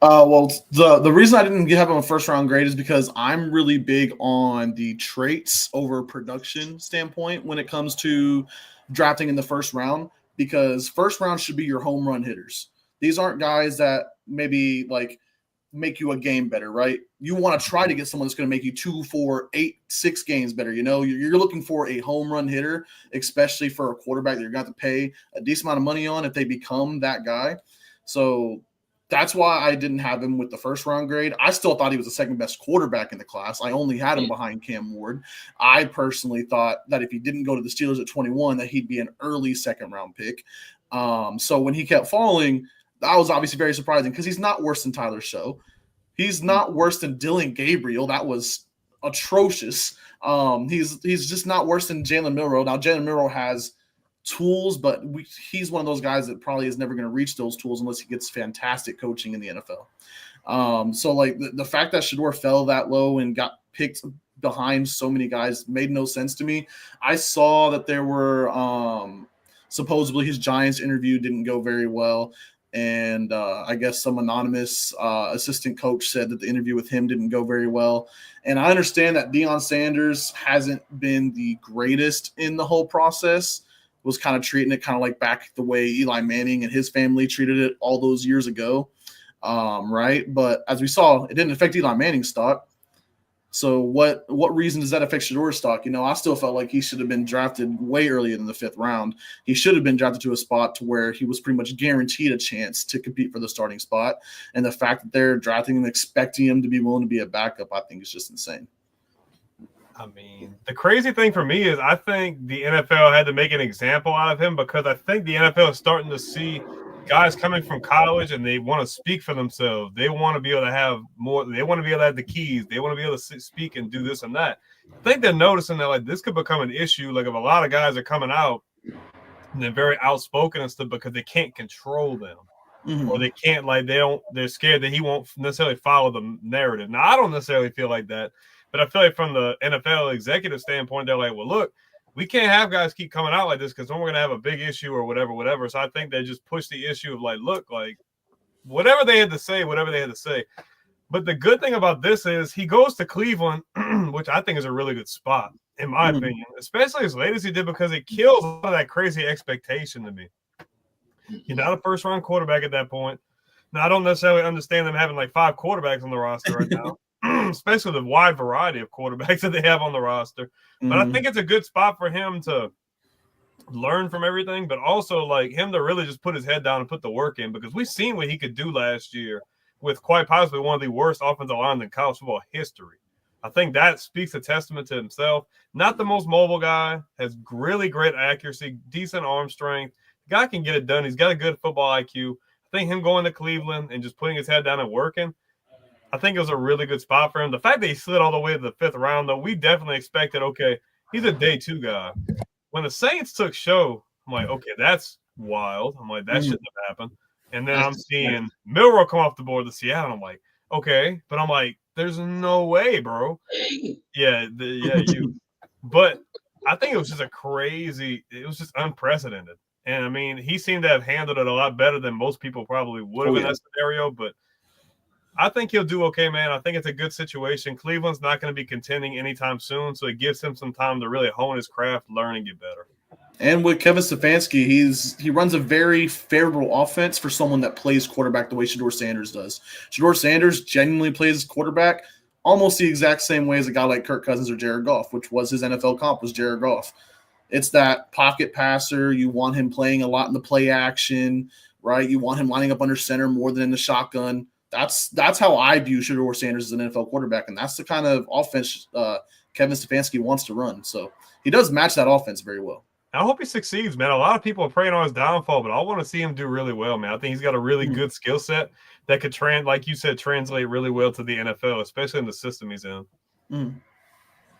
far? Well, the reason I didn't have him a first round grade is because I'm really big on the traits over production standpoint when it comes to drafting in the first round, because first round should be your home run hitters. These aren't guys that maybe like make you a game better, right? You want to try to get someone that's going to make you 2, 4, 8, 6 games better. You know, you're looking for a home run hitter, especially for a quarterback that you're going to have to pay a decent amount of money on if they become that guy. So that's why I didn't have him with the first round grade. I still thought he was the second best quarterback in the class. I only had him behind Cam Ward. I personally thought that if he didn't go to the Steelers at 21, that he'd be an early second round pick. So when he kept falling, that was obviously very surprising because he's not worse than Tyler Show. He's not worse than Dylan Gabriel. That was atrocious. He's just not worse than Jalen Milroe. Now, Jalen Milroe has tools, but he's one of those guys that probably is never going to reach those tools unless he gets fantastic coaching in the NFL. So, like, the fact that Shedeur fell that low and got picked behind so many guys made no sense to me. I saw that there were supposedly his Giants interview didn't go very well. And I guess some anonymous assistant coach said that the interview with him didn't go very well. And I understand that Deion Sanders hasn't been the greatest in the whole process, was kind of treating it kind of like back the way Eli Manning and his family treated it all those years ago, right? But as we saw, it didn't affect Eli Manning's stock. So what reason does that affect Shedeur's stock? You know, I still felt like he should have been drafted way earlier than the 5th round. He should have been drafted to a spot to where he was pretty much guaranteed a chance to compete for the starting spot. And the fact that they're drafting him, expecting him to be willing to be a backup, I think is just insane. I mean, the crazy thing for me is I think the NFL had to make an example out of him because I think the NFL is starting to see guys coming from college and they want to speak for themselves. They want to be able to have more. They want to be able to have the keys. They want to be able to speak and do this and that. I think they're noticing that like this could become an issue. Like if a lot of guys are coming out and they're very outspoken and stuff because they can't control them. Or they can't they're scared that he won't necessarily follow the narrative. Now, I don't necessarily feel like that, but I feel like from the NFL executive standpoint, they're like, well, look, we can't have guys keep coming out like this because then we're going to have a big issue or whatever. So I think they just push the issue of like, look, like whatever they had to say. But the good thing about this is he goes to Cleveland, which I think is a really good spot, in my opinion, especially as late as he did because it kills a lot of that crazy expectation to me. He's not a first-round quarterback at that point. Now, I don't necessarily understand them having like 5 quarterbacks on the roster right now, especially the wide variety of quarterbacks that they have on the roster. But I think it's a good spot for him to learn from everything, but also like him to really just put his head down and put the work in because we've seen what he could do last year with quite possibly one of the worst offensive lines in college football history. I think that speaks a testament to himself. Not the most mobile guy, has really great accuracy, decent arm strength. Guy can get it done. He's got a good football IQ. I think him going to Cleveland and just putting his head down and working, I think it was a really good spot for him. The fact that he slid all the way to the 5th round, though, we definitely expected, okay, he's a day 2 guy. When the Saints took Show, I'm like, okay, that's wild. I'm like, that shouldn't have happened. And then I'm seeing Milroe come off the board to Seattle. I'm like, okay. But I'm like, there's no way, bro. But I think it was just it was just unprecedented. And, I mean, he seemed to have handled it a lot better than most people probably would have in that scenario. But I think he'll do okay, man. I think it's a good situation. Cleveland's not going to be contending anytime soon, so it gives him some time to really hone his craft, learn, and get better. And with Kevin Stefanski, he runs a very favorable offense for someone that plays quarterback the way Shedeur Sanders does. Shedeur Sanders genuinely plays quarterback almost the exact same way as a guy like Kirk Cousins or Jared Goff, which was his NFL comp, was Jared Goff. It's that pocket passer. You want him playing a lot in the play action, right? You want him lining up under center more than in the shotgun. That's how I view Shedeur Sanders as an NFL quarterback, and that's the kind of offense Kevin Stefanski wants to run. So he does match that offense very well. I hope he succeeds, man. A lot of people are praying on his downfall, but I want to see him do really well, man. I think he's got a really good skill set that could, like you said, translate really well to the NFL, especially in the system he's in.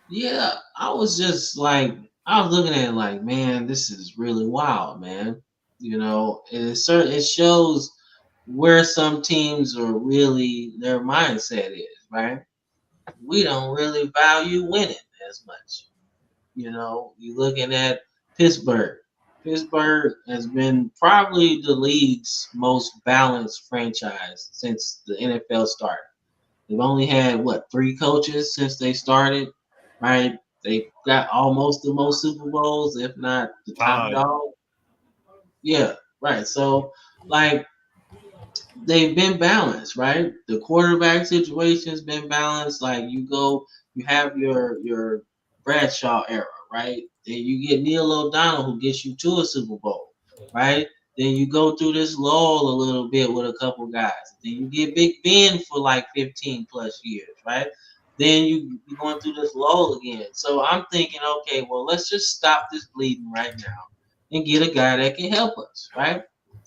Yeah, I was looking at it like, man, this is really wild, man. You know, it shows where some teams are really, their mindset is, right? We don't really value winning as much. You know, you're looking at Pittsburgh. Pittsburgh has been probably the league's most balanced franchise since the NFL started. They've only had, 3 coaches since they started, right? They got almost the most Super Bowls, if not the top dog. Yeah, right. So, like, they've been balanced, right? The quarterback situation's been balanced. Like you have your Bradshaw era, right? Then you get Neil O'Donnell who gets you to a Super Bowl, right? Then you go through this lull a little bit with a couple guys. Then you get Big Ben for like 15 plus years, right? Then you're going through this lull again. So I'm thinking, okay, well, let's just stop this bleeding right now and get a guy that can help us, right?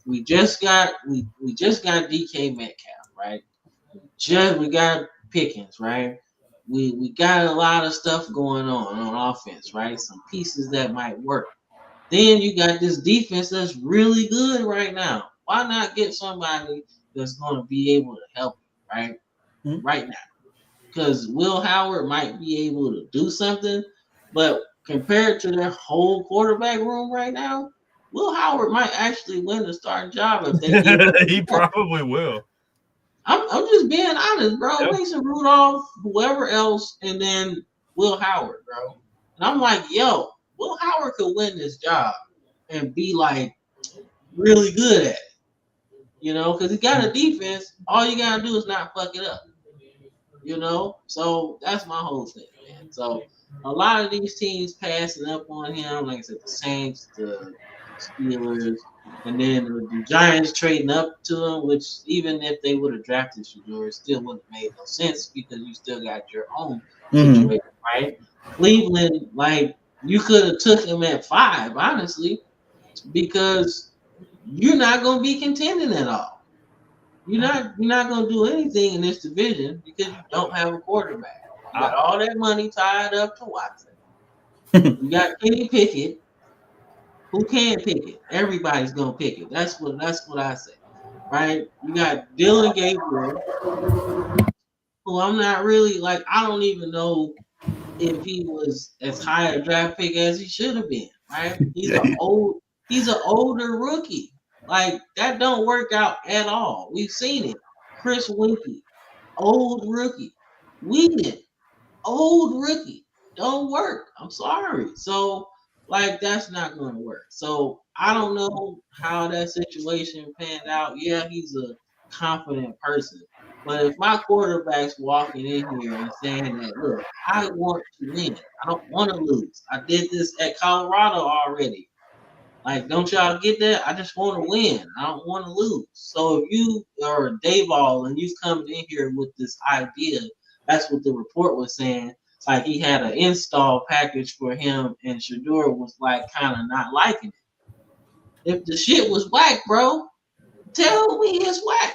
We just got DK Metcalf, right? We got Pickens, right? We got a lot of stuff going on offense, right? Some pieces that might work. Then you got this defense that's really good right now. Why not get somebody that's going to be able to help you, right? Right now. Because Will Howard might be able to do something, but compared to their whole quarterback room right now, Will Howard might actually win the starting job if they give him He probably will. I'm just being honest, bro. Yep. Mason Rudolph, whoever else, and then Will Howard, bro. And I'm like, yo, Will Howard could win this job and be like really good at it. You know, because he got a defense. All you gotta do is not fuck it up. You know, so that's my whole thing, man. So a lot of these teams passing up on him, like I said, the Saints, the Steelers, and then the Giants trading up to him, which even if they would have drafted Shedeur, it still wouldn't have made no sense because you still got your own situation, right? Cleveland, like you could have took him at 5, honestly, because you're not going to be contending at all. You're not going to do anything in this division because you don't have a quarterback. You got all that money tied up to Watson. You got Kenny Pickett. Who can pick it? Everybody's gonna pick it. That's what I say, right? You got Dillon Gabriel, who I'm not really like. I don't even know if he was as high a draft pick as he should have been. Right? He's an older rookie. Like that don't work out at all. We've seen it. Chris Winkie, old rookie. Wheaton, old rookie. Don't work. I'm sorry. So. Like that's not going to work. So I don't know how that situation panned out. Yeah, he's a confident person, but if my quarterback's walking in here and saying that, look, I want to win. I don't want to lose. I did this at Colorado already. Like, don't y'all get that? I just want to win. I don't want to lose. So if you are Dayball and you come in here with this idea, that's what the report was saying. Like he had an install package for him, and Shedeur was like kind of not liking it. If the shit was whack, bro, tell me it's whack.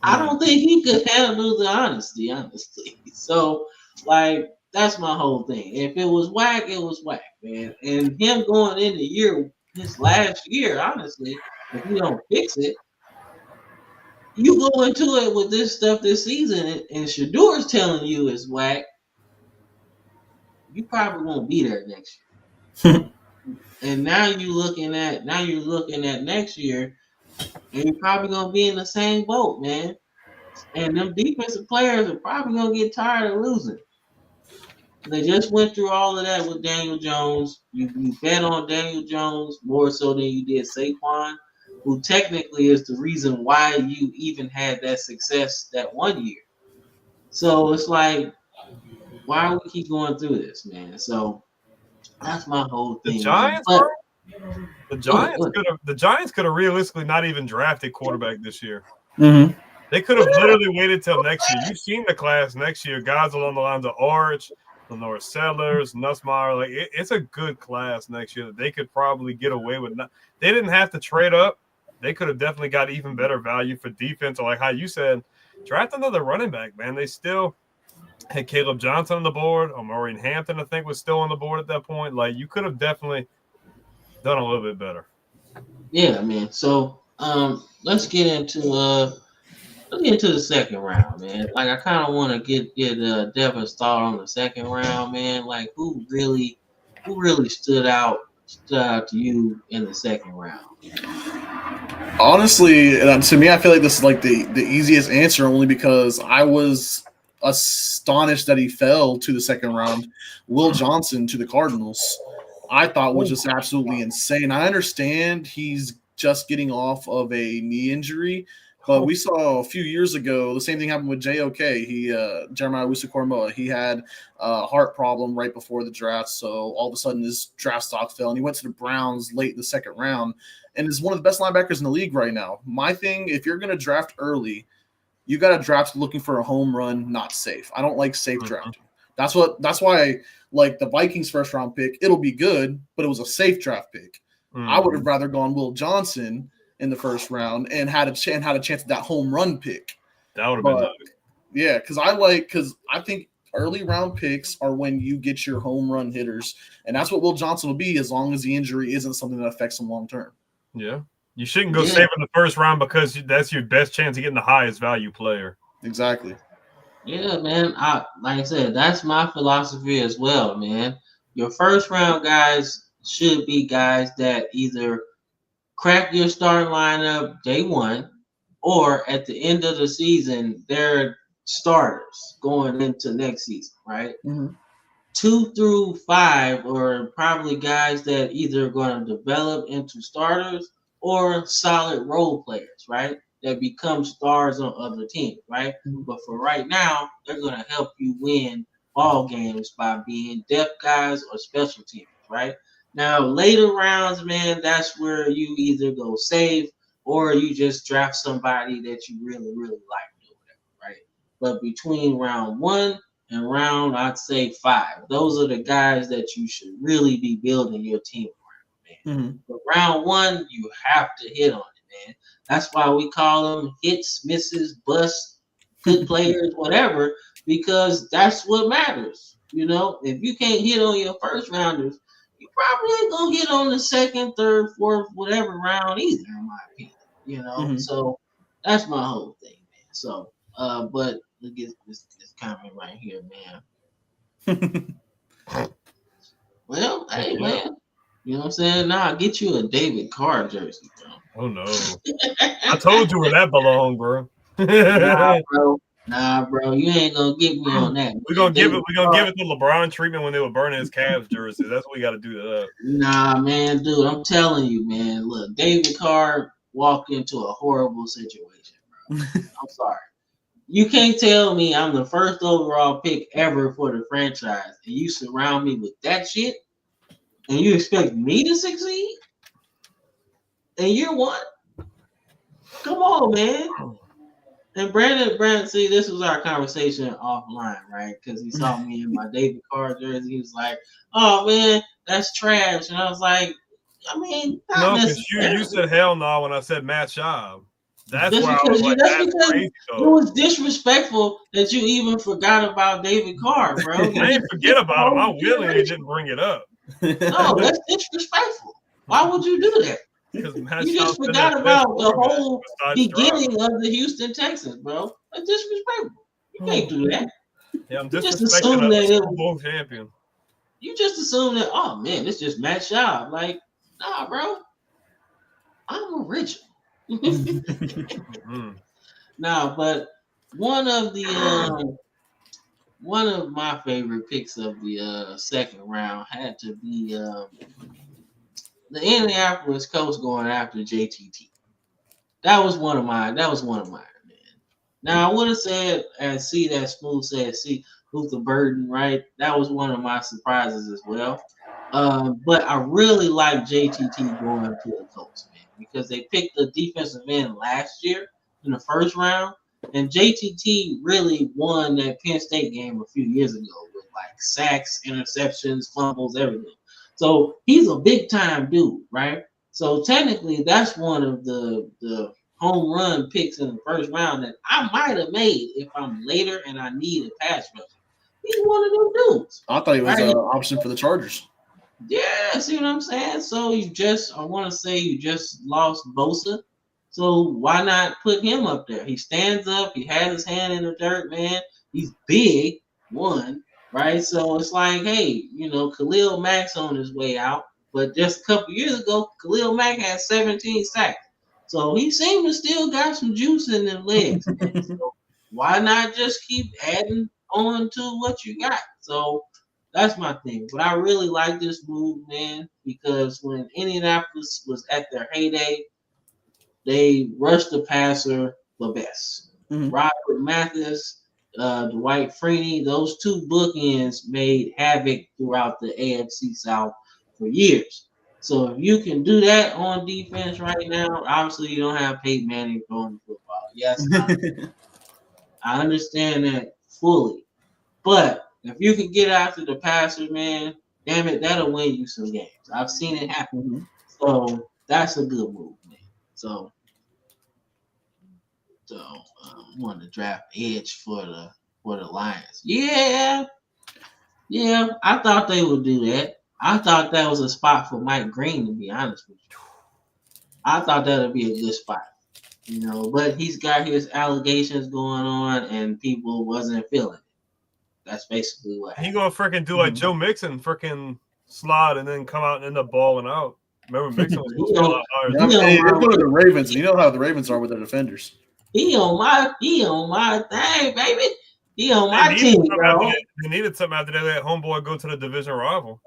I don't think he could handle the honesty, honestly. So, like, that's my whole thing. If it was whack, it was whack, man. And him going in his last year, honestly, if you don't fix it, you go into it with this stuff this season, and Shedeur's telling you it's whack. You probably won't be there next year. And now you're looking at next year, and you're probably gonna be in the same boat, man. And them defensive players are probably gonna get tired of losing. They just went through all of that with Daniel Jones. You bet on Daniel Jones more so than you did Saquon, who technically is the reason why you even had that success that one year. So it's like, why we keep going through this, man? So that's my whole thing. The Giants could have realistically not even drafted quarterback this year. Mm-hmm. They could have literally waited till next year. You've seen the class next year. Guys along the lines of Arch, Lenore Sellers, Nussmeier. Like it's a good class next year that they could probably get away with. They didn't have to trade up. They could have definitely got even better value for defense. Or like how you said, draft another running back, man. They still had Caleb Johnson on the board. Maureen Hampton, I think, was still on the board at that point. Like you could have definitely done a little bit better. Yeah, man. So let's get into the second round, man. Like I kind of want to get Devin's thought on the second round, man. Like who really stood out to you in the second round? Honestly, to me, I feel like this is like the easiest answer only because I was astonished that he fell to the second round. Will Johnson to the Cardinals, I thought was just absolutely insane. I understand he's just getting off of a knee injury. But we saw a few years ago the same thing happened with JOK. Jeremiah Owusu-Koramoah, he had a heart problem right before the draft, so all of a sudden his draft stock fell, and he went to the Browns late in the second round, and is one of the best linebackers in the league right now. My thing, if you're going to draft early, you got to draft looking for a home run, not safe. I don't like safe drafting. That's why like the Vikings first round pick, it'll be good, but it was a safe draft pick. I would have rather gone Will Johnson in the first round and had a chance at that home run pick. That would have been nice. Yeah, because I think early round picks are when you get your home run hitters, and that's what Will Johnson will be as long as the injury isn't something that affects him long term. Yeah, you shouldn't go save in the first round because that's your best chance of getting the highest value player. Exactly. Yeah, man. Like I said, that's my philosophy as well, man. Your first round guys should be guys that either crack your starting lineup day one, or at the end of the season, they're starters going into next season, right? 2 through 5 are probably guys that either are going to develop into starters or solid role players, right? That become stars on other teams, right? But for right now, they're going to help you win ball games by being depth guys or special teams, right? Now, later rounds, man, that's where you either go save or you just draft somebody that you really, really like or whatever, right? But between round 1 and round, I'd say 5, those are the guys that you should really be building your team around, man. But round 1, you have to hit on it, man. That's why we call them hits, misses, busts, good players, whatever, because that's what matters. You know, if you can't hit on your first rounders, you probably ain't gonna hit on the second, third, fourth, whatever round either, in my opinion. You know, so that's my whole thing, man. So, but look at this comment right here, man. Well, hey, man, you know what I'm saying? Nah, get you a David Carr jersey, bro. Oh no! I told you where that belonged, bro. Nah, bro, you ain't gonna get me on that. We're gonna give it the LeBron treatment when they were burning his Cavs jerseys. That's what we got to do to that. Nah, man, dude, I'm telling you, man. Look, David Carr walked into a horrible situation, bro. I'm sorry. You can't tell me I'm the first overall pick ever for the franchise, and you surround me with that shit, and you expect me to succeed in year 1? Come on, man. And Brandon, see, this was our conversation offline, right? Because he saw me in my David Carr jersey. He was like, "Oh man, that's trash," and I was like, "I mean, no, because you said hell no when I said Matt Schaub. That's why I was like, that's crazy. It was disrespectful that you even forgot about David Carr, bro. I didn't forget about him. I willingly didn't bring it up. No, that's disrespectful. Why would you do that? You just forgot about the whole beginning of the Houston Texans, bro. That's disrespectful. You can't do that. Yeah, I'm disrespecting a Super Bowl champion. You just assume that, oh man, it's just Matt Schaub. Like, nah, bro. I'm original. Nah, but one of my favorite picks of the second round had to be the Indianapolis Colts going after JTT. That was one of mine, man. Now I would have said, and see that Smooth said, see Luther Burden, right? That was one of my surprises as well. But I really like JTT going to the Colts, man, because they picked the defensive end last year in the first round, and JTT really won that Penn State game a few years ago with like sacks, interceptions, fumbles, everything. So he's a big time dude, right? So technically, that's one of the home run picks in the first round that I might have made if I'm later and I need a pass rusher. He's one of those dudes. I thought he was an option for the Chargers. Yeah, see what I'm saying? So I want to say you just lost Bosa. So why not put him up there? He stands up. He has his hand in the dirt, man. He's big, one. Right, so it's like, hey, you know, Khalil Mack's on his way out, but just a couple years ago, Khalil Mack had 17 sacks, so he seemed to still got some juice in them legs. So why not just keep adding on to what you got? So that's my thing. But I really like this move, man, because when Indianapolis was at their heyday, they rush the passer the best. Mhm. Robert Mathis, Dwight Freeney, those two bookends made havoc throughout the AFC South for years. So if you can do that on defense right now, obviously you don't have Peyton Manning throwing the football. Yes, I understand that fully. But if you can get after the passer, man, damn it, that'll win you some games. I've seen it happen. Mhm. So that's a good move, man. So want to draft edge for the Lions. Yeah, I thought they would do that. I thought that was a spot for Mike Green, to be honest with you. I thought that would be a good spot, but he's got his allegations going on and people wasn't feeling it. That's basically what He happened. gonna freaking do like Joe Mixon, freaking slide and then come out and end up balling out. Remember Mixon was supposed to be a lot higher. Hey, they're going to the Ravens, and you know how the Ravens are with their defenders. He on my thing, baby. He on my team, bro. They needed something after they let homeboy go to the division rival.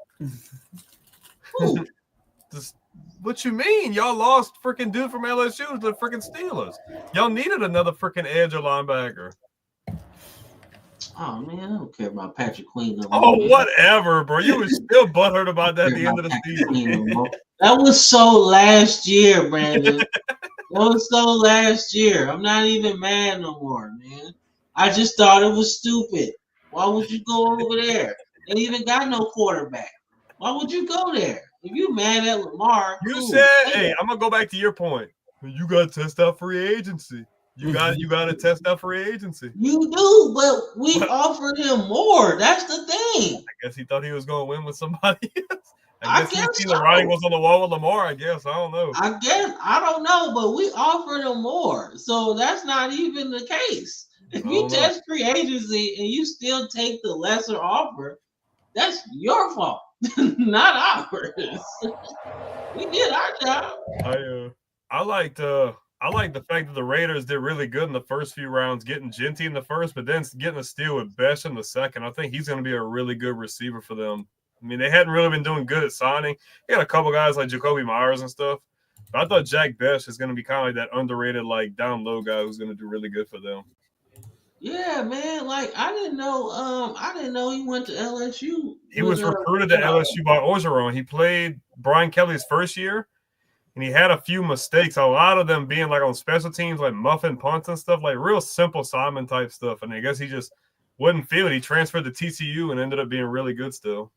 What you mean? Y'all lost freaking dude from LSU to the freaking Steelers. Y'all needed another freaking edge or linebacker. Oh man, I don't care about Patrick Queen. Whatever, bro. You were still butthurt about that at the end of the season. That was so last year, Brandon. That was so last year. I'm not even mad no more, man. I just thought it was stupid. Why would you go over there? They even got no quarterback. Why would you go there? If you mad at Lamar, you said, "Hey, I'm gonna go back to your point. You got to test out free agency. You got to test out free agency. You do, but we offered him more. That's the thing. I guess he thought he was gonna win with somebody else. I guess he seen the writing was on the wall with Lamar. I guess I don't know. I don't know, but we offered him more, so that's not even the case. If you test free agency and you still take the lesser offer, that's your fault, not ours. We did our job. I liked the fact that the Raiders did really good in the first few rounds, getting Genty in the first, but then getting a steal with Besh in the second. I think he's going to be a really good receiver for them. I mean, they hadn't really been doing good at signing. They got a couple guys like Jacoby Myers and stuff. But I thought Jack Besh is going to be kind of like that underrated, like down low guy who's going to do really good for them. Yeah, man. Like I didn't know he went to LSU. He was recruited to LSU by Orgeron. He played Brian Kelly's first year, and he had a few mistakes. A lot of them being like on special teams, like muffin punts and stuff, like real simple Simon type stuff. And I guess he just wouldn't feel it. He transferred to TCU and ended up being really good still.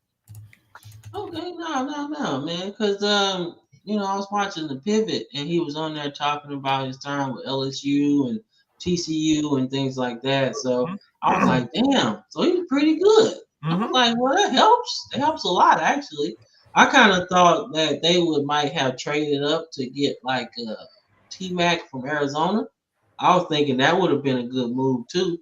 Okay, no, man. Because I was watching the Pivot, and he was on there talking about his time with LSU and TCU and things like that. So I was like, damn, so he's pretty good. I was like, well, that helps. It helps a lot, actually. I kind of thought that they might have traded up to get like T-Mac from Arizona. I was thinking that would have been a good move too.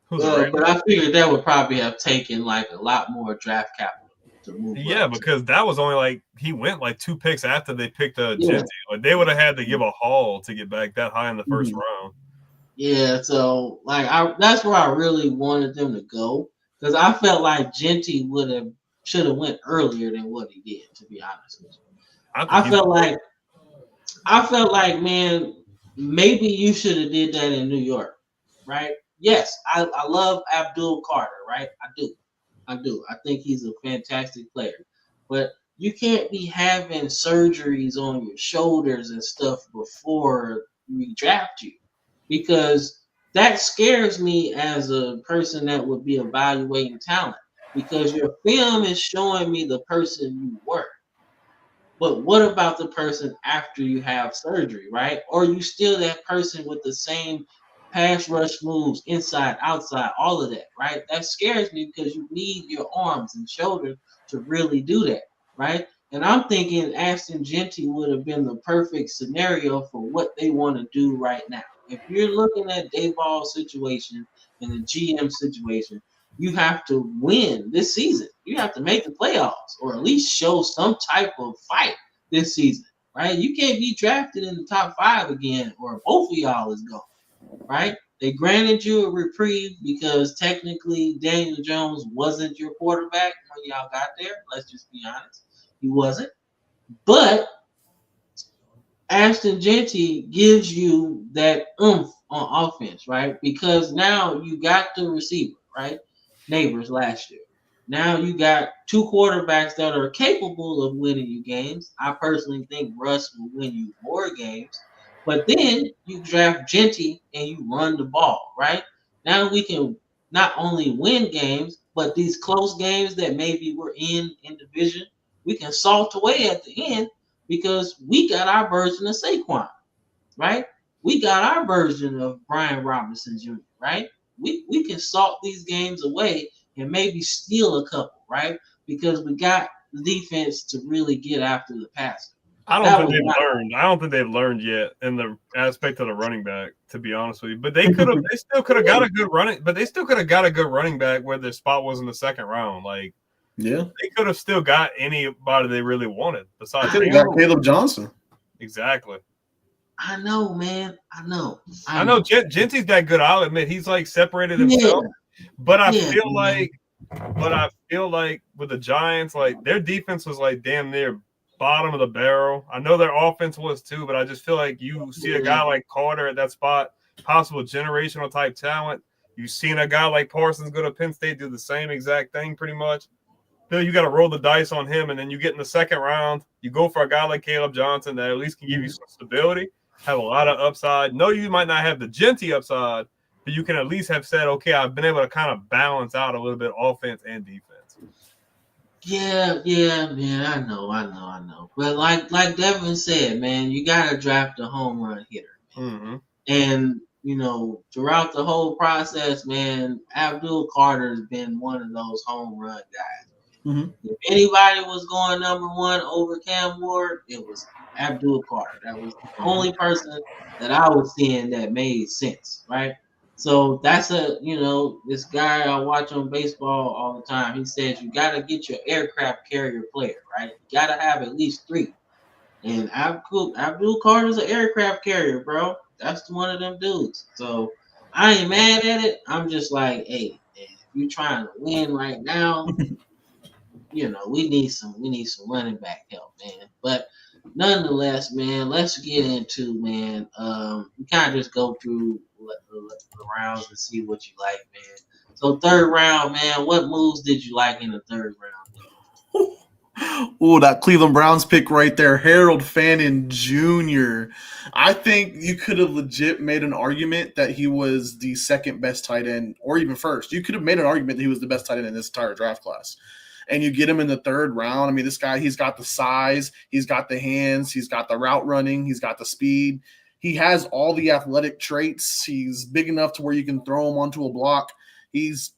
But I figured that would probably have taken like a lot more draft capital to move. Yeah, because that was only like he went like 2 picks after they picked Genty. Like they would have had to give a haul to get back that high in the first round. Yeah, so like that's where I really wanted them to go because I felt like Genty should have went earlier than what he did. To be honest with you, I felt like man, maybe you should have did that in New York, right? Yes, I love Abdul Carter, right? I do. I think he's a fantastic player, but you can't be having surgeries on your shoulders and stuff before we draft you. Because that scares me as a person that would be evaluating talent. Because your film is showing me the person you were. But what about the person after you have surgery, right? Or you still that person with the same pass rush moves, inside, outside, all of that, right? That scares me because you need your arms and shoulders to really do that, right? And I'm thinking Ashton Genty would have been the perfect scenario for what they want to do right now. If you're looking at Dayball's situation and the GM situation, you have to win this season. You have to make the playoffs or at least show some type of fight this season, right? You can't be drafted in the top 5 again or both of y'all is gone, right? They granted you a reprieve because technically Daniel Jones wasn't your quarterback when y'all got there. Let's just be honest. He wasn't. But Ashton Genty gives you that oomph on offense, right? Because now you got the receiver, right? Neighbors last year. Now you got two quarterbacks that are capable of winning you games. I personally think Russ will win you more games. But then you draft Genty and you run the ball, right? Now we can not only win games, but these close games that maybe we're in division, we can salt away at the end because we got our version of Saquon, right? We got our version of Brian Robinson Jr., right? We can salt these games away and maybe steal a couple, right? Because we got the defense to really get after the passer. I That don't think was they've my- learned. I don't think they've learned yet in the aspect of the running back, to be honest with you. But they could have. They still could have got a good running. But they still could have got a good running back where their spot was in the second round. Like Yeah. they could have still got anybody they really wanted besides. Could have Aaron. got Caleb Johnson. Exactly. I know, man. I know. I know Genty's that good. I'll admit he's like separated himself. But I Yeah, feel man. like with the Giants, like their defense was like damn near bottom of the barrel. I know their offense was too, but I just feel like you see a guy like Carter at that spot, possible generational type talent. You've seen a guy like Parsons go to Penn State do the same exact thing pretty much. Feel you got to roll the dice on him, and then you get in the second round, you go for a guy like Caleb Johnson that at least can give you some stability, have a lot of upside. No, you might not have the Genty upside, but you can at least have said, okay, I've been able to kind of balance out a little bit offense and defense. Yeah, man. I know. But like Devin said, man, you gotta draft a home run hitter. Mm-hmm. And throughout the whole process, man, Abdul Carter's been one of those home run guys. Mhm. If anybody was going number one over Cam Ward, it was Abdul Carter. That was the only person that I was seeing that made sense, right? So that's this guy I watch on baseball all the time. He says you got to get your aircraft carrier player, right? You got to have at least three. And Abdul Carter's an aircraft carrier, bro. That's one of them dudes. So I ain't mad at it. I'm just like, hey, if you're trying to win right now, we need some running back help, man. But nonetheless, man, let's get into, man. We kind of just go through the rounds and see what you like, man. So third round, man, what moves did you like in the third round? Oh, that Cleveland Browns pick right there, Harold Fannin Jr. I think you could have legit made an argument that he was the second best tight end, or even first. You could have made an argument that he was the best tight end in this entire draft class. And you get him in the third round. I mean, this guy, he's got the size, he's got the hands, he's got the route running, he's got the speed. He has all the athletic traits. He's big enough to where you can throw him onto a block. He's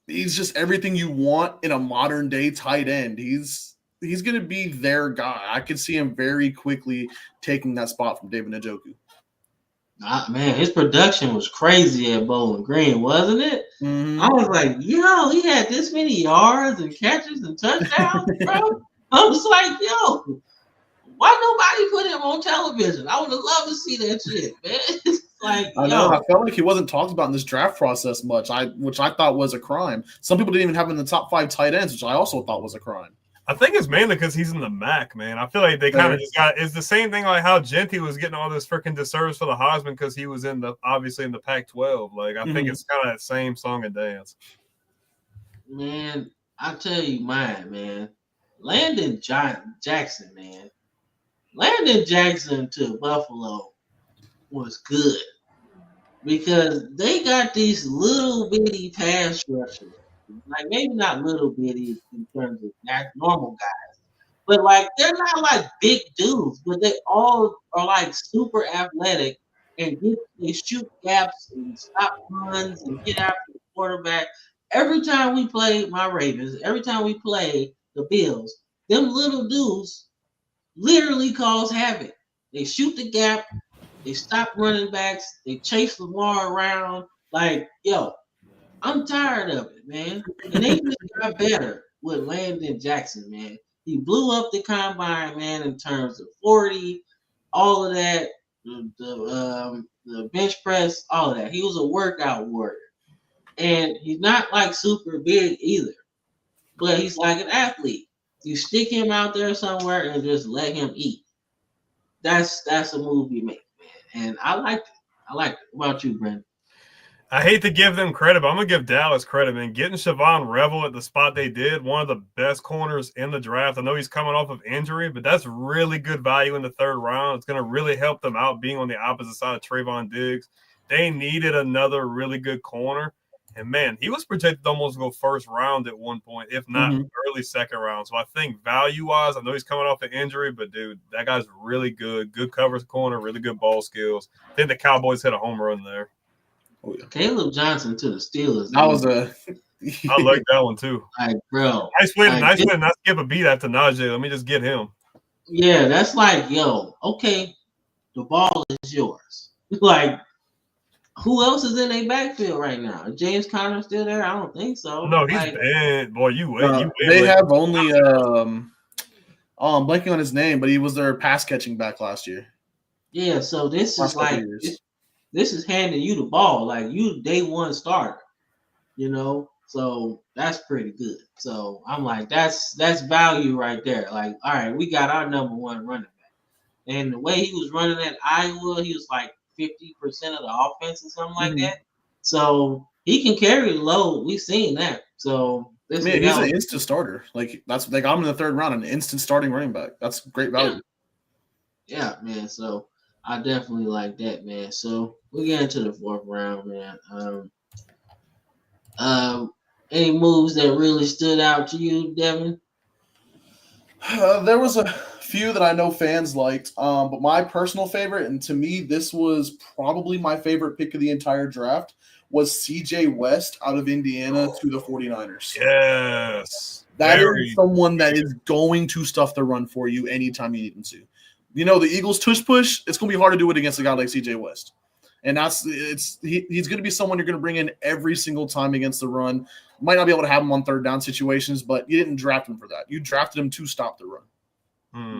just everything you want in a modern day tight end. He's going to be their guy. I could see him very quickly taking that spot from David Njoku. Man, his production was crazy at Bowling Green, wasn't it? Mm-hmm. I was like, yo, he had this many yards and catches and touchdowns, bro. I was like, yo, why nobody put him on television? I would have loved to see that shit, man. It's like, I know. I felt like he wasn't talked about in this draft process much, which I thought was a crime. Some people didn't even have him in the top 5 tight ends, which I also thought was a crime. I think it's mainly because he's in the MAC, man. I feel like they kind of just got. It's the same thing like how Genty was getting all this freaking disservice for the Heisman because he was obviously in the Pac-12. Like I think it's kind of that same song and dance. Man, I tell you mine, man. Landon Jackson, man. Landon Jackson to Buffalo was good because they got these little bitty pass rushers. Like maybe not little bitty in terms of normal guys, but like they're not like big dudes, but they all are like super athletic and they shoot gaps and stop runs and get after the quarterback. Every time we play my Ravens, every time we play the Bills, them little dudes literally cause havoc. They shoot the gap, they stop running backs, they chase Lamar around. Like, yo, I'm tired of it, man. And they just got better with Landon Jackson, man. He blew up the combine, man, in terms of 40, all of that, the bench press, all of that. He was a workout warrior. And he's not like super big either, but he's like an athlete. You stick him out there somewhere and just let him eat. that's a move you make, man. And I liked it. What about you, Brandon? I hate to give them credit, but I'm going to give Dallas credit, man. Getting Siobhan Revel at the spot they did, one of the best corners in the draft. I know he's coming off of injury, but that's really good value in the third round. It's going to really help them out being on the opposite side of Trayvon Diggs. They needed another really good corner. And, man, he was projected to almost go first round at one point, if not early second round. So I think value-wise, I know he's coming off an injury, but, dude, that guy's really good. Good covers corner, really good ball skills. I think the Cowboys hit a home run there. Oh, yeah. Caleb Johnson to the Steelers. That was I like that one, too. Like, bro. Nice way to not skip a beat after Najee. Let me just get him. Yeah, that's like, yo, okay, the ball is yours. Like, who else is in their backfield right now? Is James Conner still there? I don't think so. No, he's banned. Boy, you wait. They have only I'm blanking on his name, but he was their pass catching back last year. Yeah, so this is like this is handing you the ball, like you day one starter, you know. So that's pretty good. So I'm like, that's value right there. Like, all right, we got our number one running back, and the way he was running at Iowa, he was like 50% of the offense or something like that. So he can carry the load. We've seen that. So he's an instant starter. Like they got him in the third round, an instant starting running back. That's great value. Yeah, man. So I definitely like that, man. So we get into the fourth round, man. Any moves that really stood out to you, Devin? There was a few that I know fans liked, but my personal favorite, and to me, this was probably my favorite pick of the entire draft, was CJ West out of Indiana to the 49ers. Yes. That is someone that is going to stuff the run for you anytime you need him to. You know, the Eagles tush push, it's going to be hard to do it against a guy like CJ West. And he's going to be someone you're going to bring in every single time against the run. You might not be able to have him on third down situations, but you didn't draft him for that. You drafted him to stop the run.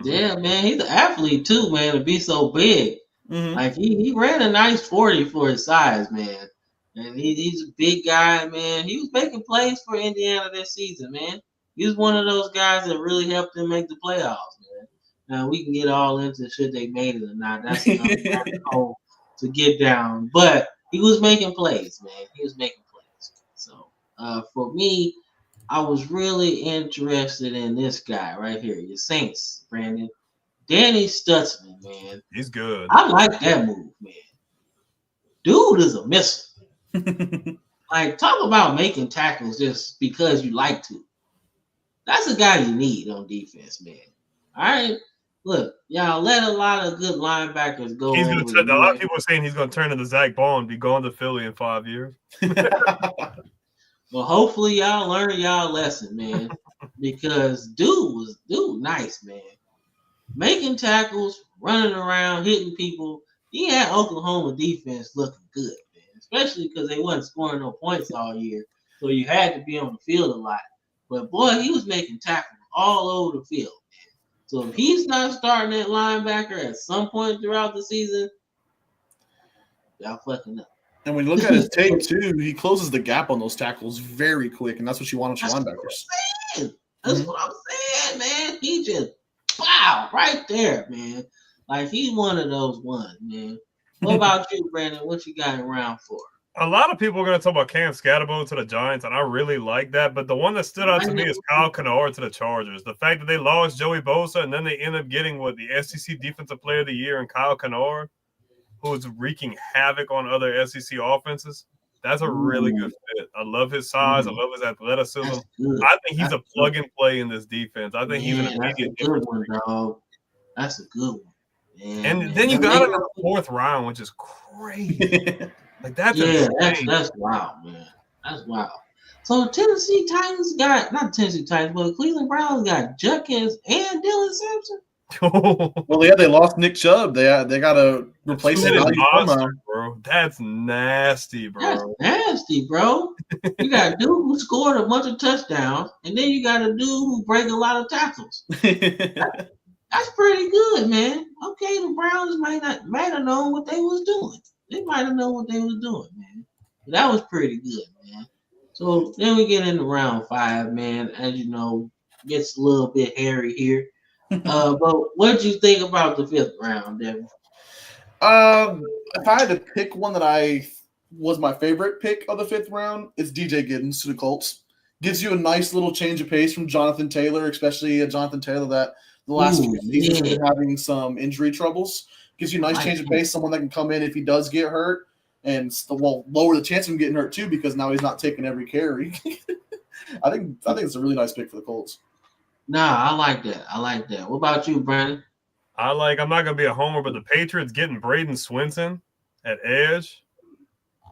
Yeah, man, he's an athlete too, man, to be so big. Like he ran a nice 40 for his size, man. And he's a big guy, man. He was making plays for Indiana this season, man. He was one of those guys that really helped them make the playoffs, man. Now we can get all into should they made it or not. That's another hole to get down. But he was making plays, man. He was making plays. So for me, I was really interested in this guy right here, your Saints, Brandon. Danny Stutzman, man. He's good. I like that move, man. Dude is a missile. Like, talk about making tackles just because you like to. That's a guy you need on defense, man. All right? Look, y'all let a lot of good linebackers go. He's going to. A lot of people are saying he's going to turn into Zach Ball and be going to Philly in 5 years. Well, hopefully y'all learn y'all lesson, man. Because dude nice, man. Making tackles, running around, hitting people. He had Oklahoma defense looking good, man. Especially because they wasn't scoring no points all year. So you had to be on the field a lot. But boy, he was making tackles all over the field, man. So if he's not starting at linebacker at some point throughout the season, y'all fucking up. And when you look at his tape too, he closes the gap on those tackles very quick, and that's what you want with your linebackers. That's what I'm saying, man. He just right there, man. Like he's one of those ones, man. What about you, Brandon? What you got in round 4? A lot of people are going to talk about Cam Scatterbo to the Giants, and I really like that. But the one that stood out to me is Kyle Kennard to the Chargers. The fact that they lost Joey Bosa, and then they end up getting the SEC Defensive Player of the Year in Kyle Kennard, who's wreaking havoc on other SEC offenses. That's a really good fit. I love his size. I love his athleticism. I think he's a plug and play in this defense. I think he's an immediate difference. Dog. That's a good one. And then you got him in the 4th round, which is crazy. Like that's wild, man. That's wild. So the Tennessee Titans got not the Tennessee Titans, but the Cleveland Browns got Judkins and Dylan Sampson. Well, yeah, they lost Nick Chubb. They got to replace him, bro. That's nasty, bro. That's nasty, bro. You got a dude who scored a bunch of touchdowns, and then you got a dude who break a lot of tackles. That's pretty good, man. Okay, the Browns might have known what they was doing. They might have known what they was doing, man. But that was pretty good, man. So then we get into round 5, man. As you know, gets a little bit hairy here. But what did you think about the 5th round, Devin? If I had to pick one that I was my favorite pick of the 5th round, it's DJ Giddens to the Colts. Gives you a nice little change of pace from Jonathan Taylor, especially a Jonathan Taylor that the last few seasons has been having some injury troubles. Gives you a nice change of pace, someone that can come in if he does get hurt and lower the chance of him getting hurt too, because now he's not taking every carry. I think it's a really nice pick for the Colts. Nah, I like that. What about you, Brandon? I'm not going to be a homer, but the Patriots getting Braden Swinson at edge,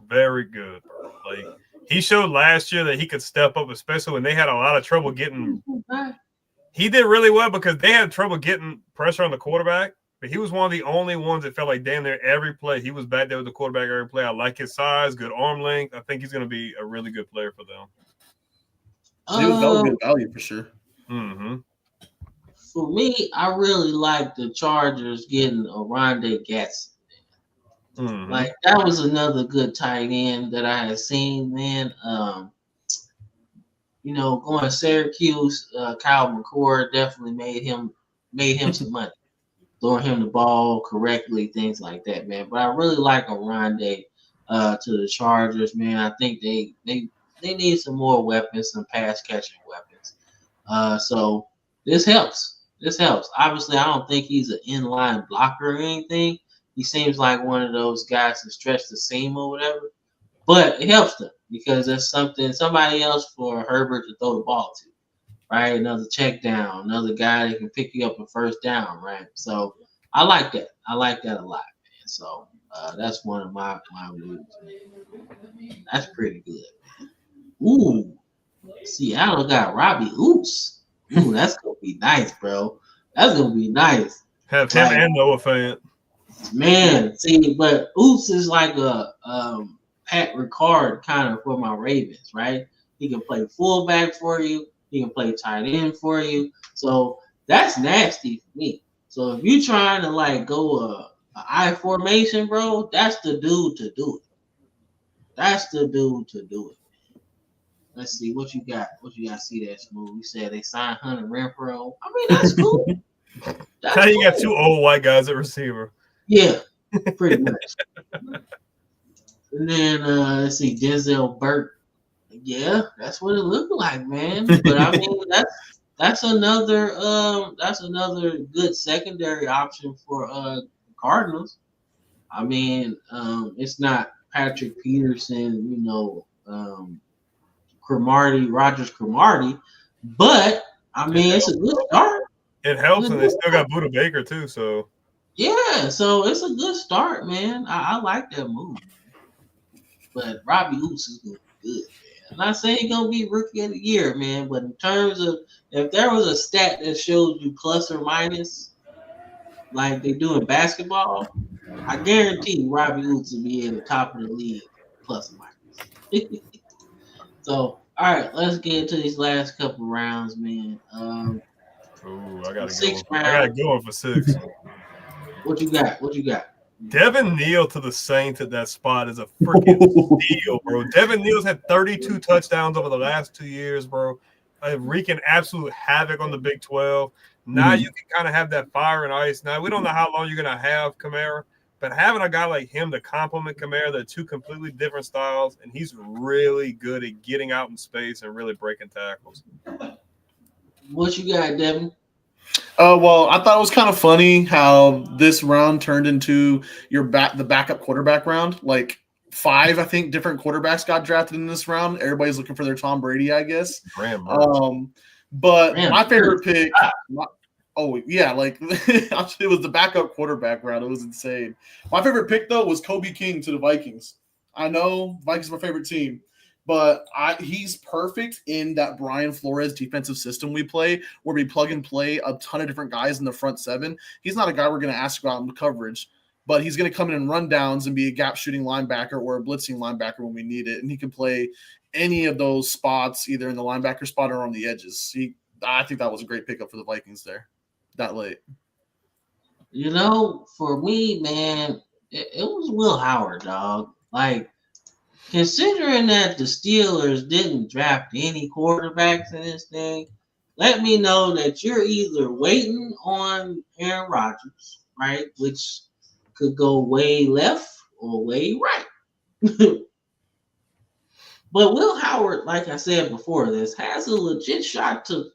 very good, bro. Like, he showed last year that he could step up, especially when they had a lot of trouble getting – he did really well because they had trouble getting pressure on the quarterback, but he was one of the only ones that felt like damn near every play. He was back there with the quarterback every play. I like his size, good arm length. I think he's going to be a really good player for them. He was good value for sure. Mm-hmm. For me, I really like the Chargers getting Oronde Gadsden. Mm-hmm. Like, that was another good tight end that I had seen, man. Going Syracuse, Kyle McCord definitely made him some money, throwing him the ball correctly, things like that, man. But I really like Oronde to the Chargers, man. I think they need some more weapons, some pass catching weapons. So this helps. Obviously, I don't think he's an inline blocker or anything. He seems like one of those guys to stretch the seam or whatever. But it helps them because there's somebody else for Herbert to throw the ball to, right? Another check down, another guy that can pick you up a first down, right? So I like that. I like that a lot, man. So that's one of my moves, man. That's pretty good, man. Ooh, Seattle got Robbie Oops. Ooh, that's gonna be nice, bro. That's gonna be nice. Have him and Noah Fant. Man, see, but Oops is like a Pat Ricard kind of for my Ravens, right? He can play fullback for you. He can play tight end for you. So that's nasty for me. So if you're trying to like go a I formation, bro, that's the dude to do it. That's the dude to do it. Let's see what you got. What you got? See that smooth? You said they signed Hunter Renfrow. I mean, that's cool. Now you got 2 old white guys at receiver. Yeah, pretty much. And then let's see, Denzel Burke. Yeah, that's what it looked like, man. But I mean, that's another good secondary option for Cardinals. I mean, it's not Patrick Peterson, Rogers Cromartie, but I mean, it's a good start. It helps, and they still got Buda Baker too. So yeah, so it's a good start, man. I like that move. But Robbie Oops is gonna be good, man. I'm not saying he's gonna be rookie of the year, man. But in terms of if there was a stat that shows you plus or minus, like they do in basketball, I guarantee Robbie Oops will be in the top of the league plus or minus. So, all right, let's get into these last couple rounds, man. I gotta go for 6. What you got? Devin Neal to the Saints at that spot is a freaking steal, bro. Devin Neal's had 32 touchdowns over the last 2 years, bro. Wreaking absolute havoc on the Big 12. Now you can kind of have that fire and ice. Now, we don't know how long you're going to have Kamara, but having a guy like him to complement Kamara, they're 2 completely different styles, and he's really good at getting out in space and really breaking tackles. What you got, Devin? Well, I thought it was kind of funny how this round turned into the backup quarterback round. Like 5, I think, different quarterbacks got drafted in this round. Everybody's looking for their Tom Brady, I guess. But my favorite pick, it was the backup quarterback round. It was insane. My favorite pick, though, was Kobe King to the Vikings. I know Vikings are my favorite team, but he's perfect in that Brian Flores defensive system we play, where we plug and play a ton of different guys in the front 7. He's not a guy we're going to ask to go out in coverage, but he's going to come in and run downs and be a gap shooting linebacker or a blitzing linebacker when we need it. And he can play any of those spots, either in the linebacker spot or on the edges. I think that was a great pickup for the Vikings there that late. For me, man, it was Will Howard, dog. Like, considering that the Steelers didn't draft any quarterbacks in this thing, let me know that you're either waiting on Aaron Rodgers, right, which could go way left or way right. But Will Howard, like I said before this, has a legit shot to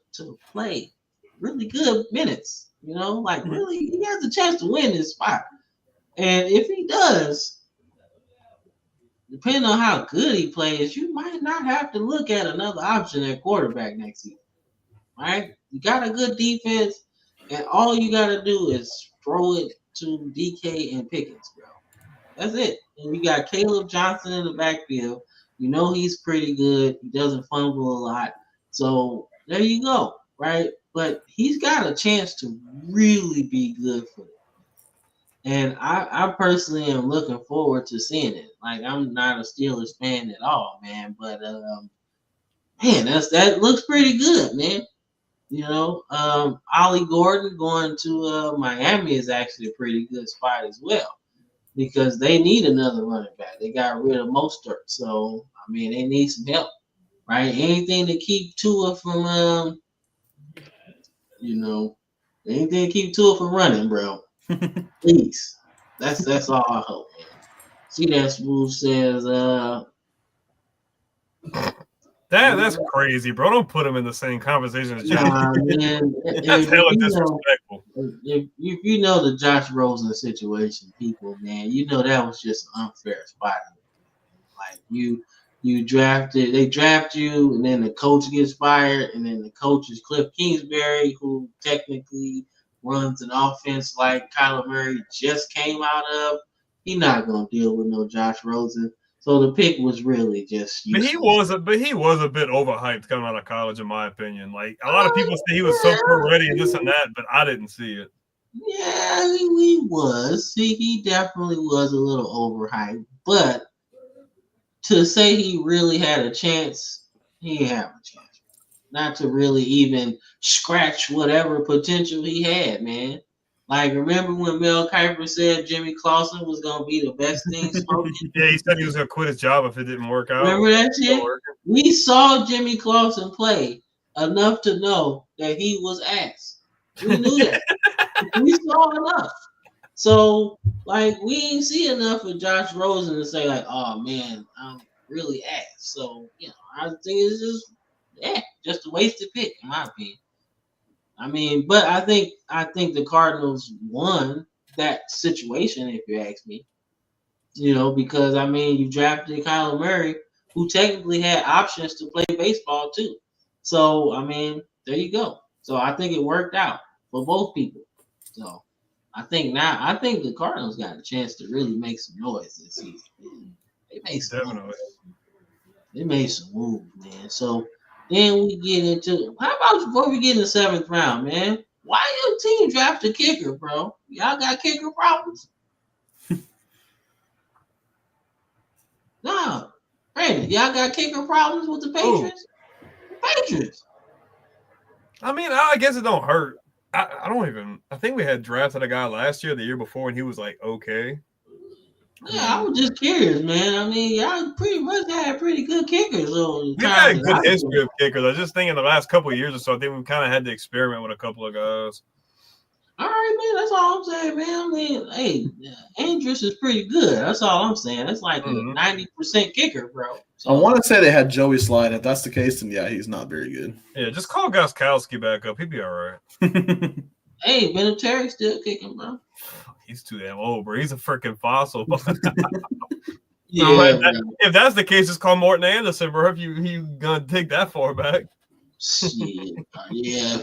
play really good minutes. You know, like really, he has a chance to win this spot. And if he does, depending on how good he plays, you might not have to look at another option at quarterback next season. Right? You got a good defense, and all you got to do is throw it to DK and Pickens, bro. That's it. And you got Caleb Johnson in the backfield. You know he's pretty good. He doesn't fumble a lot. So there you go, right? But he's got a chance to really be good for it. And I personally am looking forward to seeing it. Like, I'm not a Steelers fan at all, man. But, man, that looks pretty good, man. You know, Ollie Gordon going to Miami is actually a pretty good spot as well, because they need another running back. They got rid of Mostert, so I mean they need some help, right? Anything to keep Tua from, anything to keep Tua from running, bro. Please, that's all I hope, man. See that Smooth says, That's crazy, bro. Don't put him in the same conversation as Jimmy. Nah, man. That's hella disrespectful. If you know the Josh Rosen situation, people, man, you know that was just an unfair spot. Like they draft you, and then the coach gets fired, and then the coach is Cliff Kingsbury, who technically runs an offense like Kyler Murray just came out of. He's not gonna deal with no Josh Rosen. So the pick was really just useless. But he was a bit overhyped coming out of college, in my opinion. Like, a lot of people say he was so ready and this and that, but I didn't see it. Yeah, he was. He definitely was a little overhyped. But to say he really had a chance, he didn't have a chance. Not to really even scratch whatever potential he had, man. Like, remember when Mel Kiper said Jimmy Clausen was going to be the best thing smoking? Yeah, he said he was going to quit his job if it didn't work out. Remember that shit? We saw Jimmy Clausen play enough to know that he was ass. We knew that. We saw enough. So, like, we didn't see enough of Josh Rosen to say, like, oh, man, I'm really ass. So, I think it's just a wasted pick, in my opinion. I mean, but I think the Cardinals won that situation, if you ask me. Because I mean, you drafted Kyler Murray, who technically had options to play baseball too. So I mean, there you go. So I think it worked out for both people. So I think the Cardinals got a chance to really make some noise this season. They made some moves. They made some moves, man. So. Then we get into, how about before we get in the 7th round, man? Why your team draft a kicker, bro? Y'all got kicker problems? Nah. Brandon, y'all got kicker problems with the Patriots? Patriots. I mean, I guess it don't hurt. I think we had drafted a guy last year, the year before, and he was like, okay. Yeah, I was just curious, man. I mean, y'all pretty much had pretty good kickers. We've had a good history of kickers. I just think in the last couple of years or so, I think we've kind of had to experiment with a couple of guys. All right, man. That's all I'm saying, man. I mean, hey, Andrews is pretty good. That's all I'm saying. That's like a 90% kicker, bro. So, I want to say they had Joey Slide. If that's the case, then yeah, he's not very good. Yeah, just call Gostkowski back up. He'd be all right. Hey, Vinatieri still kicking, bro. He's too damn old, bro. He's a freaking fossil. Yeah, if that's the case, just call Morton Anderson, bro. If you gonna take that far back. Shit. Yeah.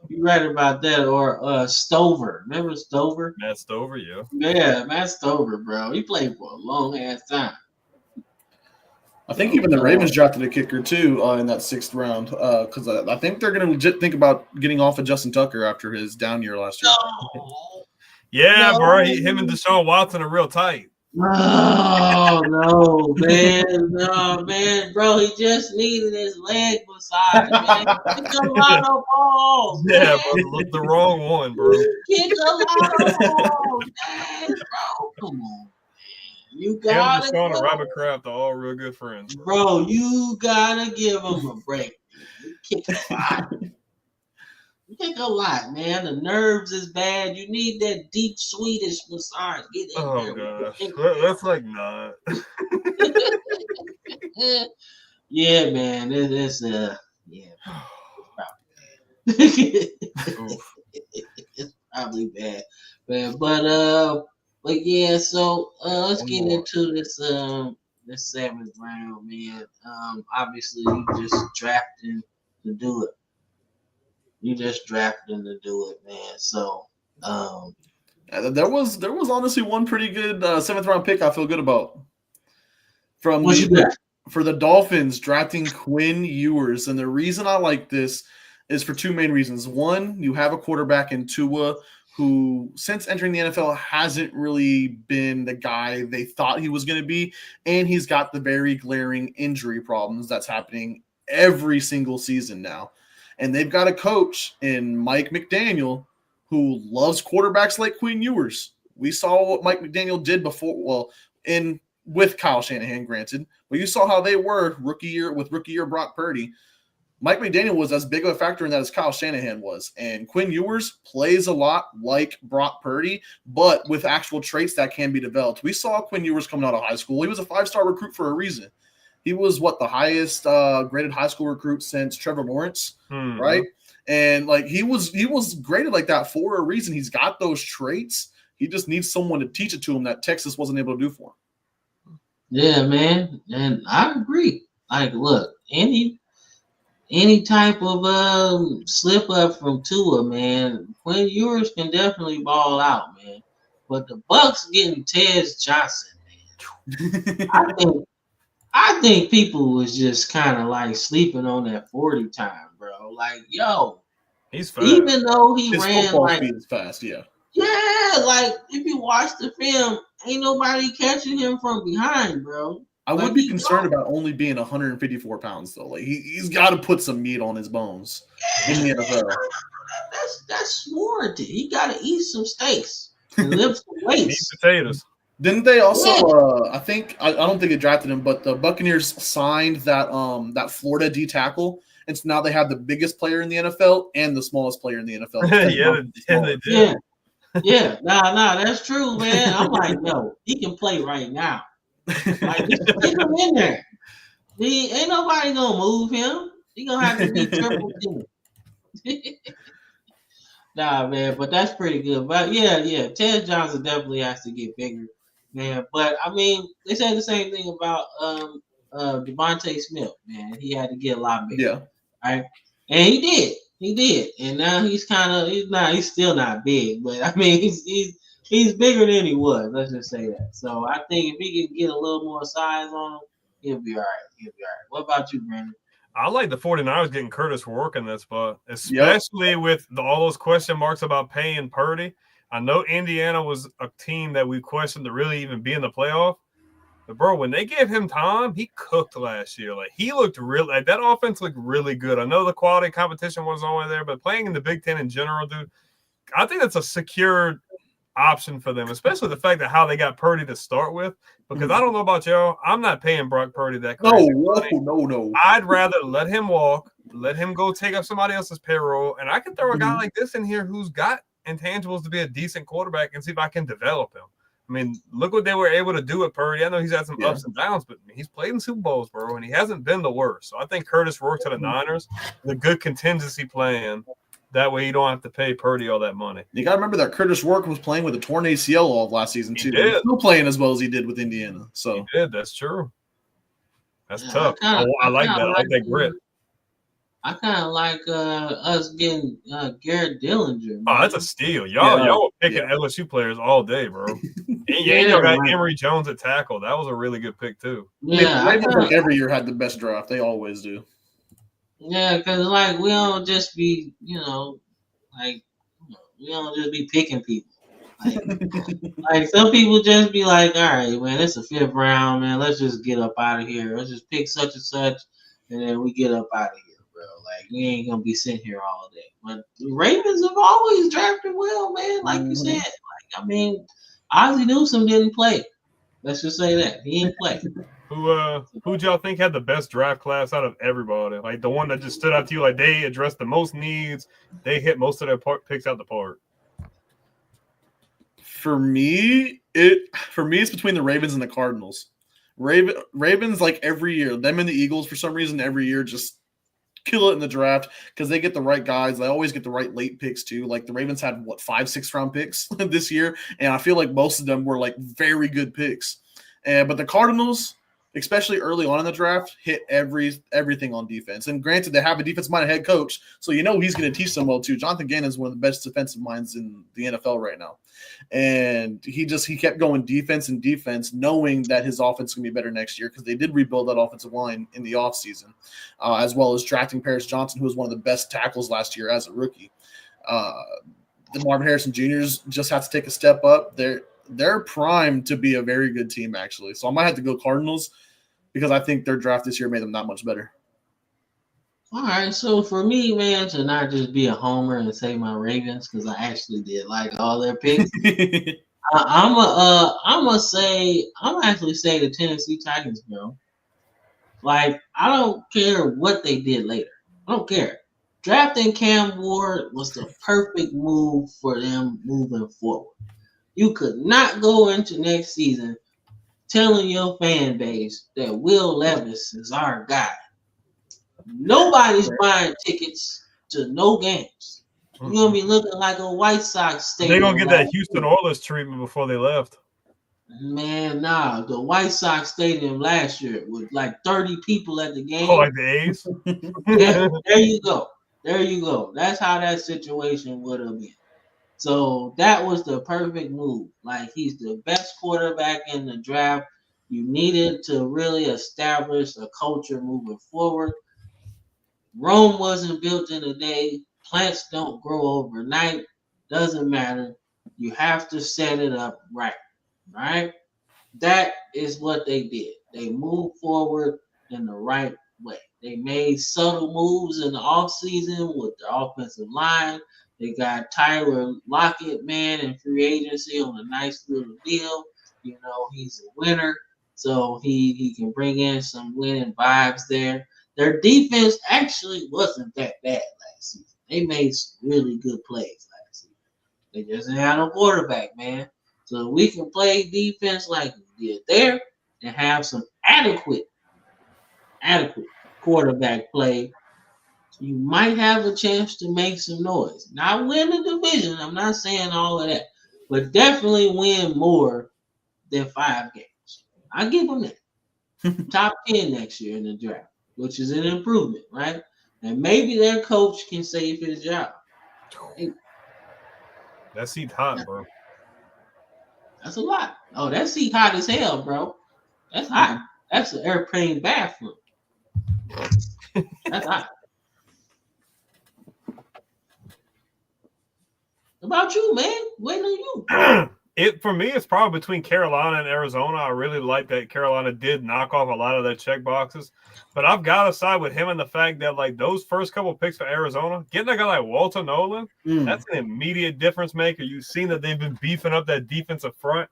You're right about that. Or Stover. Remember Stover? Matt Stover, yeah. Yeah, Matt Stover, bro. He played for a long ass time. I think even the Ravens drafted a kicker too in that 6th round because I think they're going to legit think about getting off of Justin Tucker after his down year last year. Yeah, bro. Him and Deshaun Watson are real tight. Oh, no, man. Bro, he just needed his leg massage, man. Kick a lot of balls, man. Yeah, bro. Look the wrong one, bro. Kick a lot of balls, man. Bro, come on. You gotta Deshaun and Robert Kraft are all real good friends. Bro, you gotta give him a break. You kick a lot. You kick a lot, man. The nerves is bad. You need that deep Swedish massage. Get in Oh there. gosh, that's like not. Yeah, man. It's yeah. It's probably bad, man. But yeah. So let's get into this seventh round, man. Obviously you just drafting to do it. You just drafting to do it, man. So there was honestly one pretty good 7th round pick I feel good about from what you got? for the Dolphins drafting Quinn Ewers. And the reason I like this is for two main reasons. One, you have a quarterback in Tua who, since entering the NFL, hasn't really been the guy they thought he was going to be. And he's got the very glaring injury problems that's happening every single season now. And they've got a coach in Mike McDaniel who loves quarterbacks like Quinn Ewers. We saw what Mike McDaniel did before, with Kyle Shanahan, granted, but you saw how they were rookie year Brock Purdy. Mike McDaniel was as big of a factor in that as Kyle Shanahan was. And Quinn Ewers plays a lot like Brock Purdy, but with actual traits that can be developed. We saw Quinn Ewers coming out of high school. He was a 5-star recruit for a reason. He was the highest graded high school recruit since Trevor Lawrence, right? And he was graded like that for a reason. He's got those traits. He just needs someone to teach it to him that Texas wasn't able to do for him. Yeah, man, and I agree. Look, any type of slip up from Tua, man, Quinn Ewers can definitely ball out, man. But the Bucs getting Tez Johnson, man. I think people was just kind of sleeping on that 40 time, bro. He's fast. Even though his ran football speed is fast, yeah. Yeah, if you watch the film, ain't nobody catching him from behind, bro. I would be concerned about only being 154 pounds, though. He's got to put some meat on his bones in the NFL. That's warranted. He got to eat some steaks and lift some weights. Eat potatoes. Didn't they also? I don't think they drafted him, but the Buccaneers signed that Florida D tackle, and so now they have the biggest player in the NFL and the smallest player in the NFL. They did. Yeah, nah, that's true, man. I'm like, no, he can play right now. Just stick him in there. Ain't nobody gonna move him. He gonna have to be triple team. Nah, man, but that's pretty good. But yeah, Ted Johnson definitely has to get bigger, man. But I mean, they said the same thing about Devontae Smith, man. He had to get a lot bigger. Yeah. Right? And he did. He did. And now he's still not big, but I mean he's bigger than he was. Let's just say that. So I think if he can get a little more size on him, he'll be all right. What about you, Brandon? I like the 49ers getting Curtis Rourke in that spot, especially with all those question marks about paying Purdy. I know Indiana was a team that we questioned to really even be in the playoff. But, bro, when they gave him time, he cooked last year. He looked that offense looked really good. I know the quality competition was only there, but playing in the Big Ten in general, dude, I think that's a secured option for them, especially the fact that how they got Purdy to start with. Because I don't know about y'all, I'm not paying Brock Purdy that crazy money. No. I'd rather let him walk, let him go take up somebody else's payroll, and I can throw a guy like this in here who's got intangibles to be a decent quarterback and see if I can develop him. I mean, look what they were able to do with Purdy. I know he's had some ups and downs, but he's played in Super Bowls, bro, and he hasn't been the worst. So I think Curtis Rourke to the Niners, the good contingency plan. That way you don't have to pay Purdy all that money. You got to remember that Curtis Rourke was playing with a torn ACL all of last season, too. He's still playing as well as he did with Indiana. So he did. That's true. That's tough. I like that. I like that grit. I kind of like us getting Garrett Dillinger. Man. Oh, that's a steal. Y'all were picking LSU players all day, bro. And y'all got Emory Jones at tackle. That was a really good pick, too. Yeah, every year had the best draft. They always do. Yeah, because we don't just be, we don't just be picking people. Some people just be like, all right, man, it's a 5th round, man. Let's just get up out of here. Let's just pick such and such, and then we get up out of here, bro. We ain't gonna be sitting here all day. But the Ravens have always drafted well, man. Like you said, Ozzie Newsome didn't play. Let's just say that he ain't play. Who'd y'all think had the best draft class out of everybody? Like the one that just stood out to you, like they addressed the most needs, they hit most of their picks out the park. For me, it's between the Ravens and the Cardinals. Ravens, like every year, them and the Eagles for some reason every year just kill it in the draft because they get the right guys. They always get the right late picks too. Like the Ravens had 5-6 round picks this year, and I feel like most of them were like very good picks. But the Cardinals, especially early on in the draft, hit everything on defense. And granted, they have a defensive-minded head coach, so you know he's going to teach them well too. Jonathan Gannon is one of the best defensive minds in the NFL right now. And he kept going defense and defense, knowing that his offense is going to be better next year because they did rebuild that offensive line in the offseason, as well as drafting Paris Johnson, who was one of the best tackles last year as a rookie. The Marvin Harrison Jr.'s just have to take a step up. They're primed to be a very good team, actually. So I might have to go Cardinals because I think their draft this year made them that much better. All right, so for me, man, to not just be a homer and say my Ravens because I actually did like all their picks. I'm actually say the Tennessee Titans, bro. Like I don't care what they did later. I don't care. Drafting Cam Ward was the perfect move for them moving forward. You could not go into next season telling your fan base that Will Levis is our guy. Nobody's buying tickets to no games. You're going to be looking like a White Sox stadium. They're going to get that Houston Oilers treatment before they left. Man, nah. The White Sox stadium last year with like 30 people at the game. Oh, like the A's? There you go. There you go. That's how that situation would have been. So that was the perfect move. Like he's the best quarterback in the draft. You needed to really establish a culture moving forward. Rome wasn't built in a day. Plants don't grow overnight. Doesn't matter. You have to set it up right. Right? That is what they did. They moved forward in the right way. They made subtle moves in the offseason with the offensive line. They got Tyler Lockett, man, in free agency on a nice little deal. You know, he's a winner, so he can bring in some winning vibes there. Their defense actually wasn't that bad last season. They made some really good plays last season. They just didn't have no quarterback, man. So we can play defense like we did there and have some adequate quarterback play. You might have a chance to make some noise. Not win the division. I'm not saying all of that. But definitely win more than 5 games. I'll give them that. Top 10 next year in the draft, which is an improvement, right? And maybe their coach can save his job. That seat's hot, bro. That's a lot. Oh, that seat hot as hell, bro. That's hot. That's an airplane bathroom. That's hot. About you, man? Waiting on you. For me, it's probably between Carolina and Arizona. I really like that Carolina did knock off a lot of their check boxes. But I've got to side with him in the fact that, like, those first couple picks for Arizona, getting a guy like Walter Nolan, that's an immediate difference maker. You've seen that they've been beefing up that defensive front.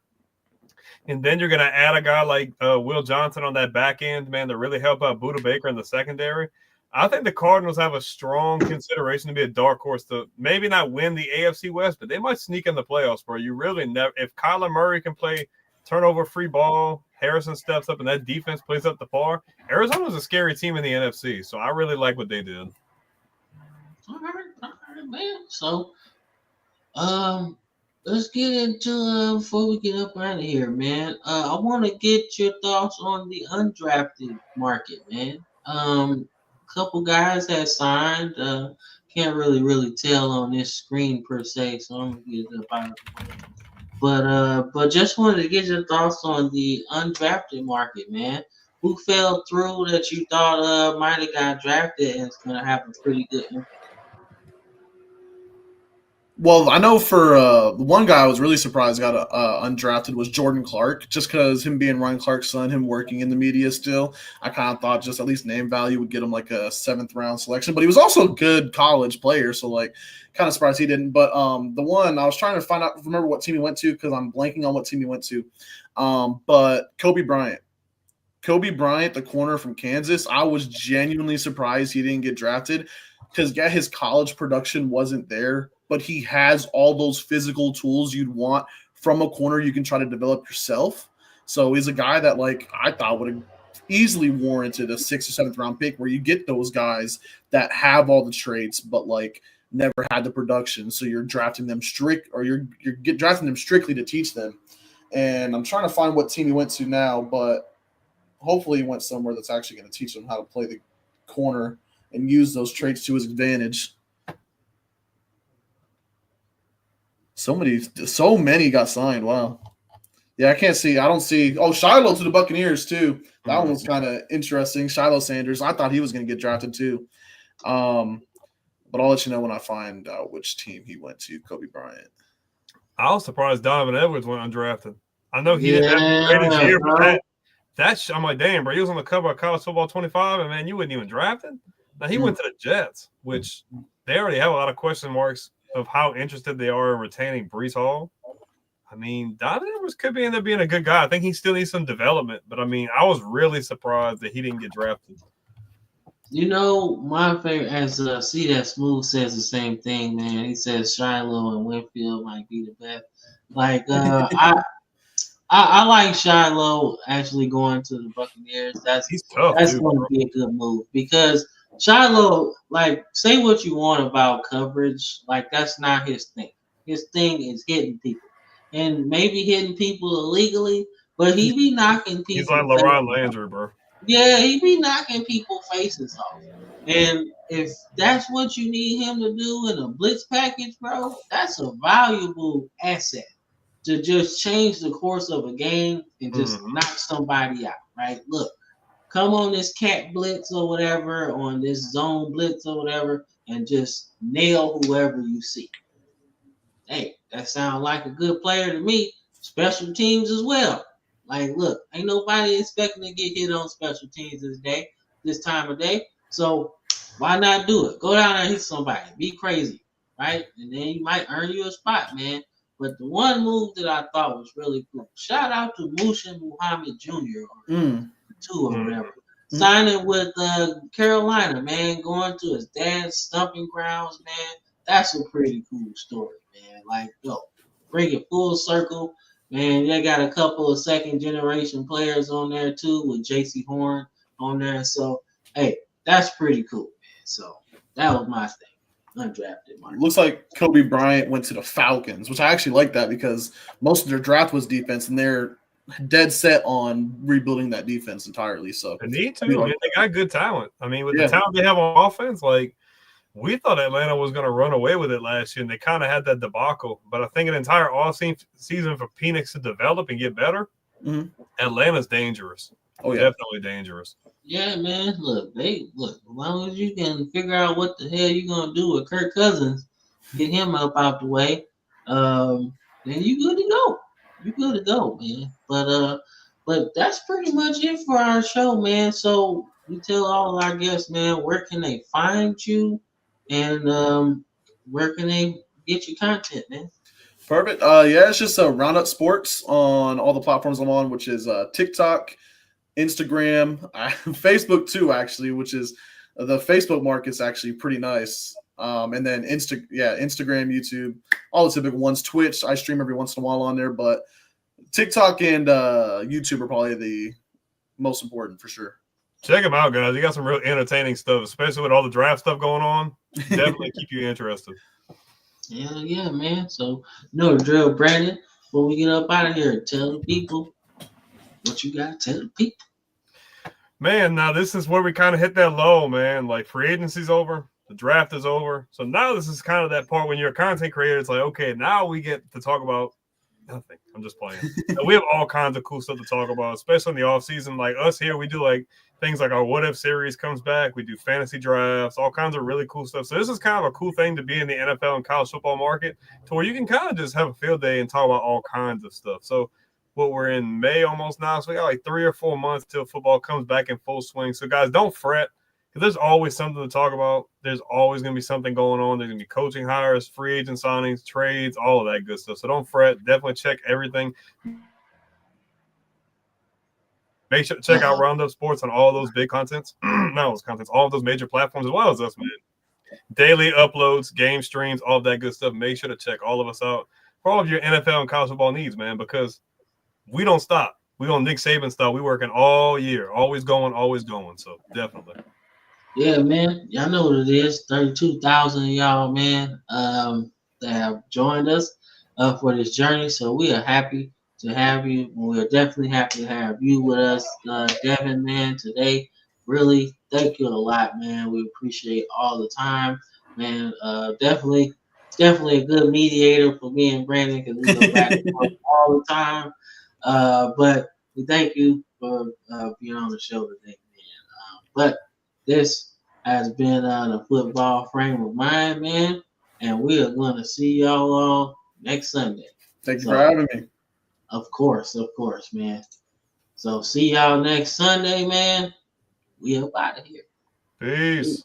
And then you're going to add a guy like Will Johnson on that back end, man, to really help out Budda Baker in the secondary. I think the Cardinals have a strong consideration to be a dark horse to maybe not win the AFC West, but they might sneak in the playoffs, bro. You really never – if Kyler Murray can play turnover-free ball, Harrison steps up, and that defense plays up the par, Arizona's a scary team in the NFC, so I really like what they did. All right, man. So, let's get into before we get up out of here, man. I want to get your thoughts on the undrafted market, man. Couple guys that signed. Can't really tell on this screen per se, so I'm gonna get it up out of the way. But just wanted to get your thoughts on the undrafted market, man. Who fell through that you thought might have got drafted and is gonna have a pretty good impact? Well, I know for one guy I was really surprised got undrafted was Jordan Clark, just because him being Ryan Clark's son, him working in the media still, I kind of thought just at least name value would get him like a 7th-round selection. But he was also a good college player, so like kind of surprised he didn't. But the one I was trying to remember what team he went to because I'm blanking on what team he went to. But Kobe Bryant, the corner from Kansas, I was genuinely surprised he didn't get drafted because his college production wasn't there. But he has all those physical tools you'd want from a corner you can try to develop yourself. So he's a guy that like I thought would have easily warranted a 6th or 7th round pick where you get those guys that have all the traits but like never had the production. So you're drafting them drafting them strictly to teach them. And I'm trying to find what team he went to now, but hopefully he went somewhere that's actually going to teach him how to play the corner and use those traits to his advantage. So many got signed. Wow. Yeah, I don't see. Oh, Shiloh to the Buccaneers too. That one was kind of interesting. Shiloh Sanders. I thought he was going to get drafted too. But I'll let you know when I find out which team he went to. Kobe Bryant. I was surprised Donovan Edwards went undrafted. I know he didn't have the greatest year, but I'm like, damn, bro. He was on the cover of College Football 25, and man, you wouldn't even draft him. Now he went to the Jets, which they already have a lot of question marks of how interested they are in retaining Breece Hall. I mean, Donovan Edwards could end up being a good guy. I think he still needs some development, but I mean, I was really surprised that he didn't get drafted. You know, my favorite, as See That Smooth says the same thing, man. He says Shiloh and Winfield might be the best. Like, I like Shiloh actually going to the Buccaneers. He's tough. That's going to be a good move because Shiloh, like, say what you want about coverage, like that's not his thing. His thing is hitting people, and maybe hitting people illegally, but he be knocking people. He's like LaRon Landry, bro. Yeah, he be knocking people faces off. And if that's what you need him to do in a blitz package, bro, that's a valuable asset to just change the course of a game and just knock somebody out, right? Look, come on this cat blitz or whatever, on this zone blitz or whatever, and just nail whoever you see. Hey, that sounds like a good player to me. Special teams as well. Like, look, ain't nobody expecting to get hit on special teams this time of day. So why not do it? Go down there and hit somebody. Be crazy, right? And then you might earn you a spot, man. But the one move that I thought was really cool, shout out to Mushin Muhammad Jr. or 2 or whatever. Signing with Carolina, man, going to his dad's stomping grounds, man. That's a pretty cool story, man. Like, yo, bring it full circle. Man, they got a couple of second-generation players on there, too, with J.C. Horn on there. So, hey, that's pretty cool, man. So, that was my thing. Undrafted. Looks like Kobe Bryant went to the Falcons, which I actually like that because most of their draft was defense, and they're dead set on rebuilding that defense entirely. So they need to. I mean, they got good talent. I mean, with the talent they have on offense, like we thought Atlanta was going to run away with it last year, and they kind of had that debacle. But I think an entire off-season for Phoenix to develop and get better, Atlanta's dangerous. Oh, yeah. Definitely dangerous. Yeah, man. Look, as long as you can figure out what the hell you're going to do with Kirk Cousins, get him up out the way, then you good to go. You good to go, man. But that's pretty much it for our show, man. So we tell all our guests, man, where can they find you and where can they get your content, man? Perfect. It's just Roundup Sports on all the platforms I'm on, which is TikTok, Instagram, Facebook too, actually, which is the Facebook market's actually pretty nice. And then Instagram, YouTube, all the typical ones. Twitch, I stream every once in a while on there, but TikTok and YouTube are probably the most important for sure. Check them out, guys. You got some real entertaining stuff, especially with all the draft stuff going on. Definitely keep you interested. Yeah, man. So, the drill, Brandon. When we get up out of here, tell the people what you got to tell the people. Man, now this is where we kind of hit that low, man. Like free agency's over, the draft is over. So now this is kind of that part when you're a content creator. It's like, okay, now we get to talk about Nothing. I'm just playing. We have all kinds of cool stuff to talk about, especially in the off season. Like us here, we do like things like our What If series comes back. We do fantasy drafts, all kinds of really cool stuff. So this is kind of a cool thing to be in the NFL and college football market, to where you can kind of just have a field day and talk about all kinds of stuff. So what we're in May almost now, so we got like 3 or 4 months till football comes back in full swing. So guys, don't fret. There's always something to talk about. There's always going to be something going on. There's going to be coaching hires, free agent signings, trades, all of that good stuff. So don't fret. Definitely check everything. Make sure to check out Roundup Sports on all those big contents. All of those major platforms, as well as us, man. Daily uploads, game streams, all of that good stuff. Make sure to check all of us out for all of your NFL and college football needs, man, because we don't stop. We on Nick Saban style. We working all year. Always going, always going. So definitely. Yeah, man. Y'all know what it is. 32,000 of y'all, man, that have joined us for this journey. So we are happy to have you. We're definitely happy to have you with us, Devin, man, today. Really, thank you a lot, man. We appreciate all the time, man. Definitely a good mediator for me and Brandon, because we go back and forth all the time. But we thank you for being on the show today, man. But this has been the Football Frame of Mind, man, and we are going to see y'all all next Sunday. Thank you for having me. Of course, man. So see y'all next Sunday, man. We up out of here. Peace.